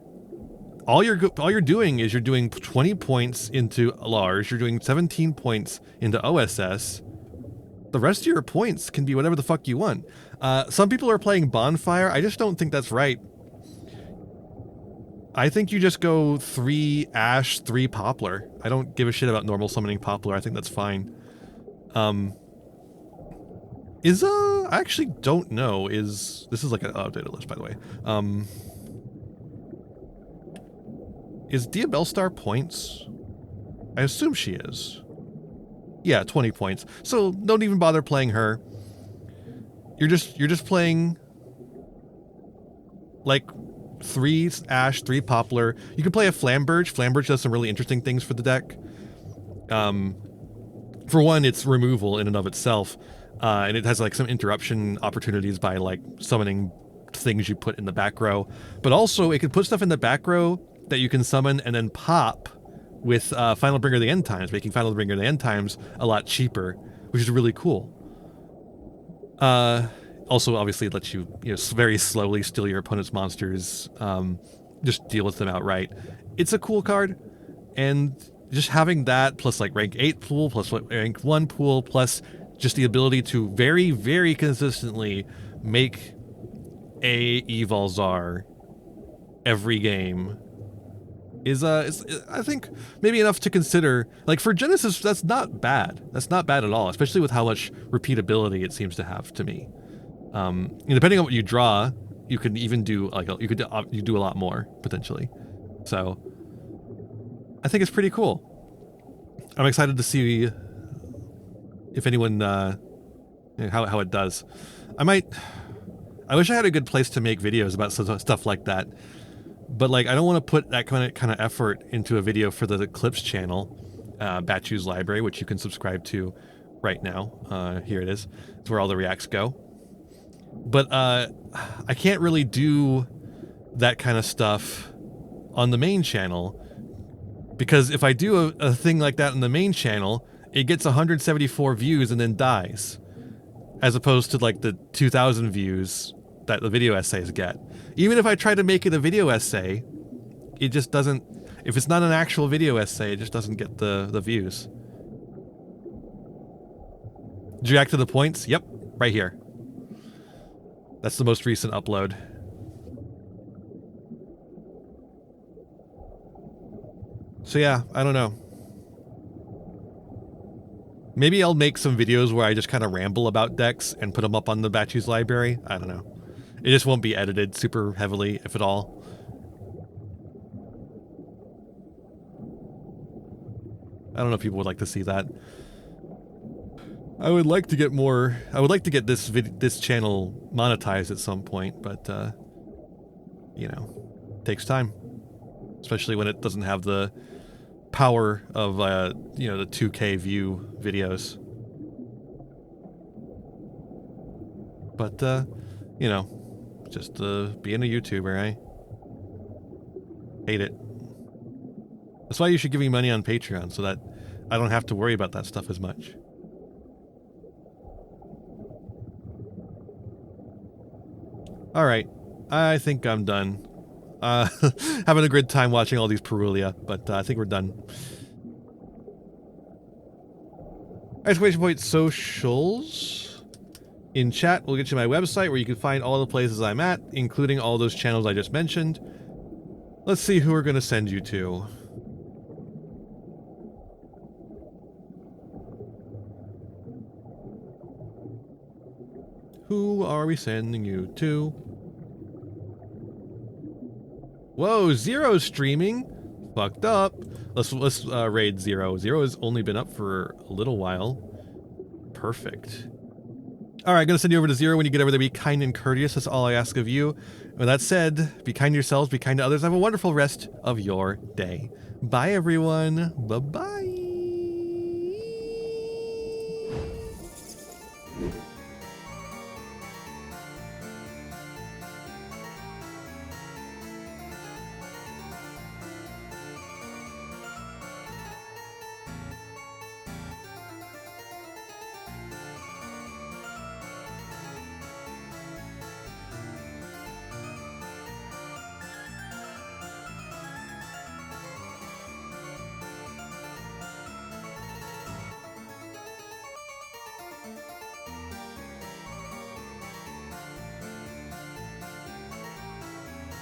all you're doing is you're doing 20 points into Lars, you're doing 17 points into OSS. The rest of your points can be whatever the fuck you want. Some people are playing Bonfire. I just don't think that's right. I think you just go 3 Ash, 3 Poplar. I don't give a shit about normal summoning Poplar. I think that's fine. I actually don't know. This is like an updated list, by the way. Is Diabell Star points? I assume she is. Yeah, 20 points. So don't even bother playing her. You're just playing like 3 Ash, 3 Poplar. You can play a Flamberge. Flamberge does some really interesting things for the deck. For one, it's removal in and of itself, and it has like some interruption opportunities by like summoning things you put in the back row. But also, it can put stuff in the back row that you can summon and then pop with Final Bringer of the End Times, making Final Bringer of the End Times a lot cheaper, which is really cool. Also, obviously, it lets you, very slowly steal your opponent's monsters, just deal with them outright. It's a cool card, and just having that plus like rank 8 pool, plus rank 1 pool, plus just the ability to very, very consistently make a Evolzar every game is I think maybe enough to consider. Like for Genesis, that's not bad. That's not bad at all, especially with how much repeatability it seems to have to me. And depending on what you draw, you can even do like you do a lot more potentially. So I think it's pretty cool. I'm excited to see if anyone how it does. I wish I had a good place to make videos about stuff like that. But like, I don't want to put that kind of effort into a video for the Clips channel, Batchu's Library, which you can subscribe to right now. Here it is. It's where all the reacts go. But I can't really do that kind of stuff on the main channel, because if I do a thing like that on the main channel, it gets 174 views and then dies, as opposed to like the 2,000 views that the video essays get. Even if I try to make it a video essay, it just doesn't. If it's not an actual video essay, it just doesn't get the views. Did you react to the points? Yep, right here. That's the most recent upload. So yeah, I don't know. Maybe I'll make some videos where I just kind of ramble about decks and put them up on the Batchu's Library. I don't know. It just won't be edited super heavily, if at all. I don't know if people would like to see that. I would like to get more. I would like to get this channel monetized at some point, but takes time, especially when it doesn't have the power of the 2K view videos. But just being a YouTuber, eh? Hate it. That's why you should give me money on Patreon, so that I don't have to worry about that stuff as much. Alright, I think I'm done. Having a good time watching all these Perulia, but I think we're done. Exclamation point socials. In chat, we'll get you my website where you can find all the places I'm at, including all those channels I just mentioned. Let's see who we're going to send you to. Who are we sending you to? Whoa, Zero's streaming. Fucked up. Let's raid Zero. Zero has only been up for a little while. Perfect. Alright, gonna send you over to Zero. When you get over there, be kind and courteous. That's all I ask of you. With that said, be kind to yourselves, be kind to others. Have a wonderful rest of your day. Bye, everyone. Bye-bye.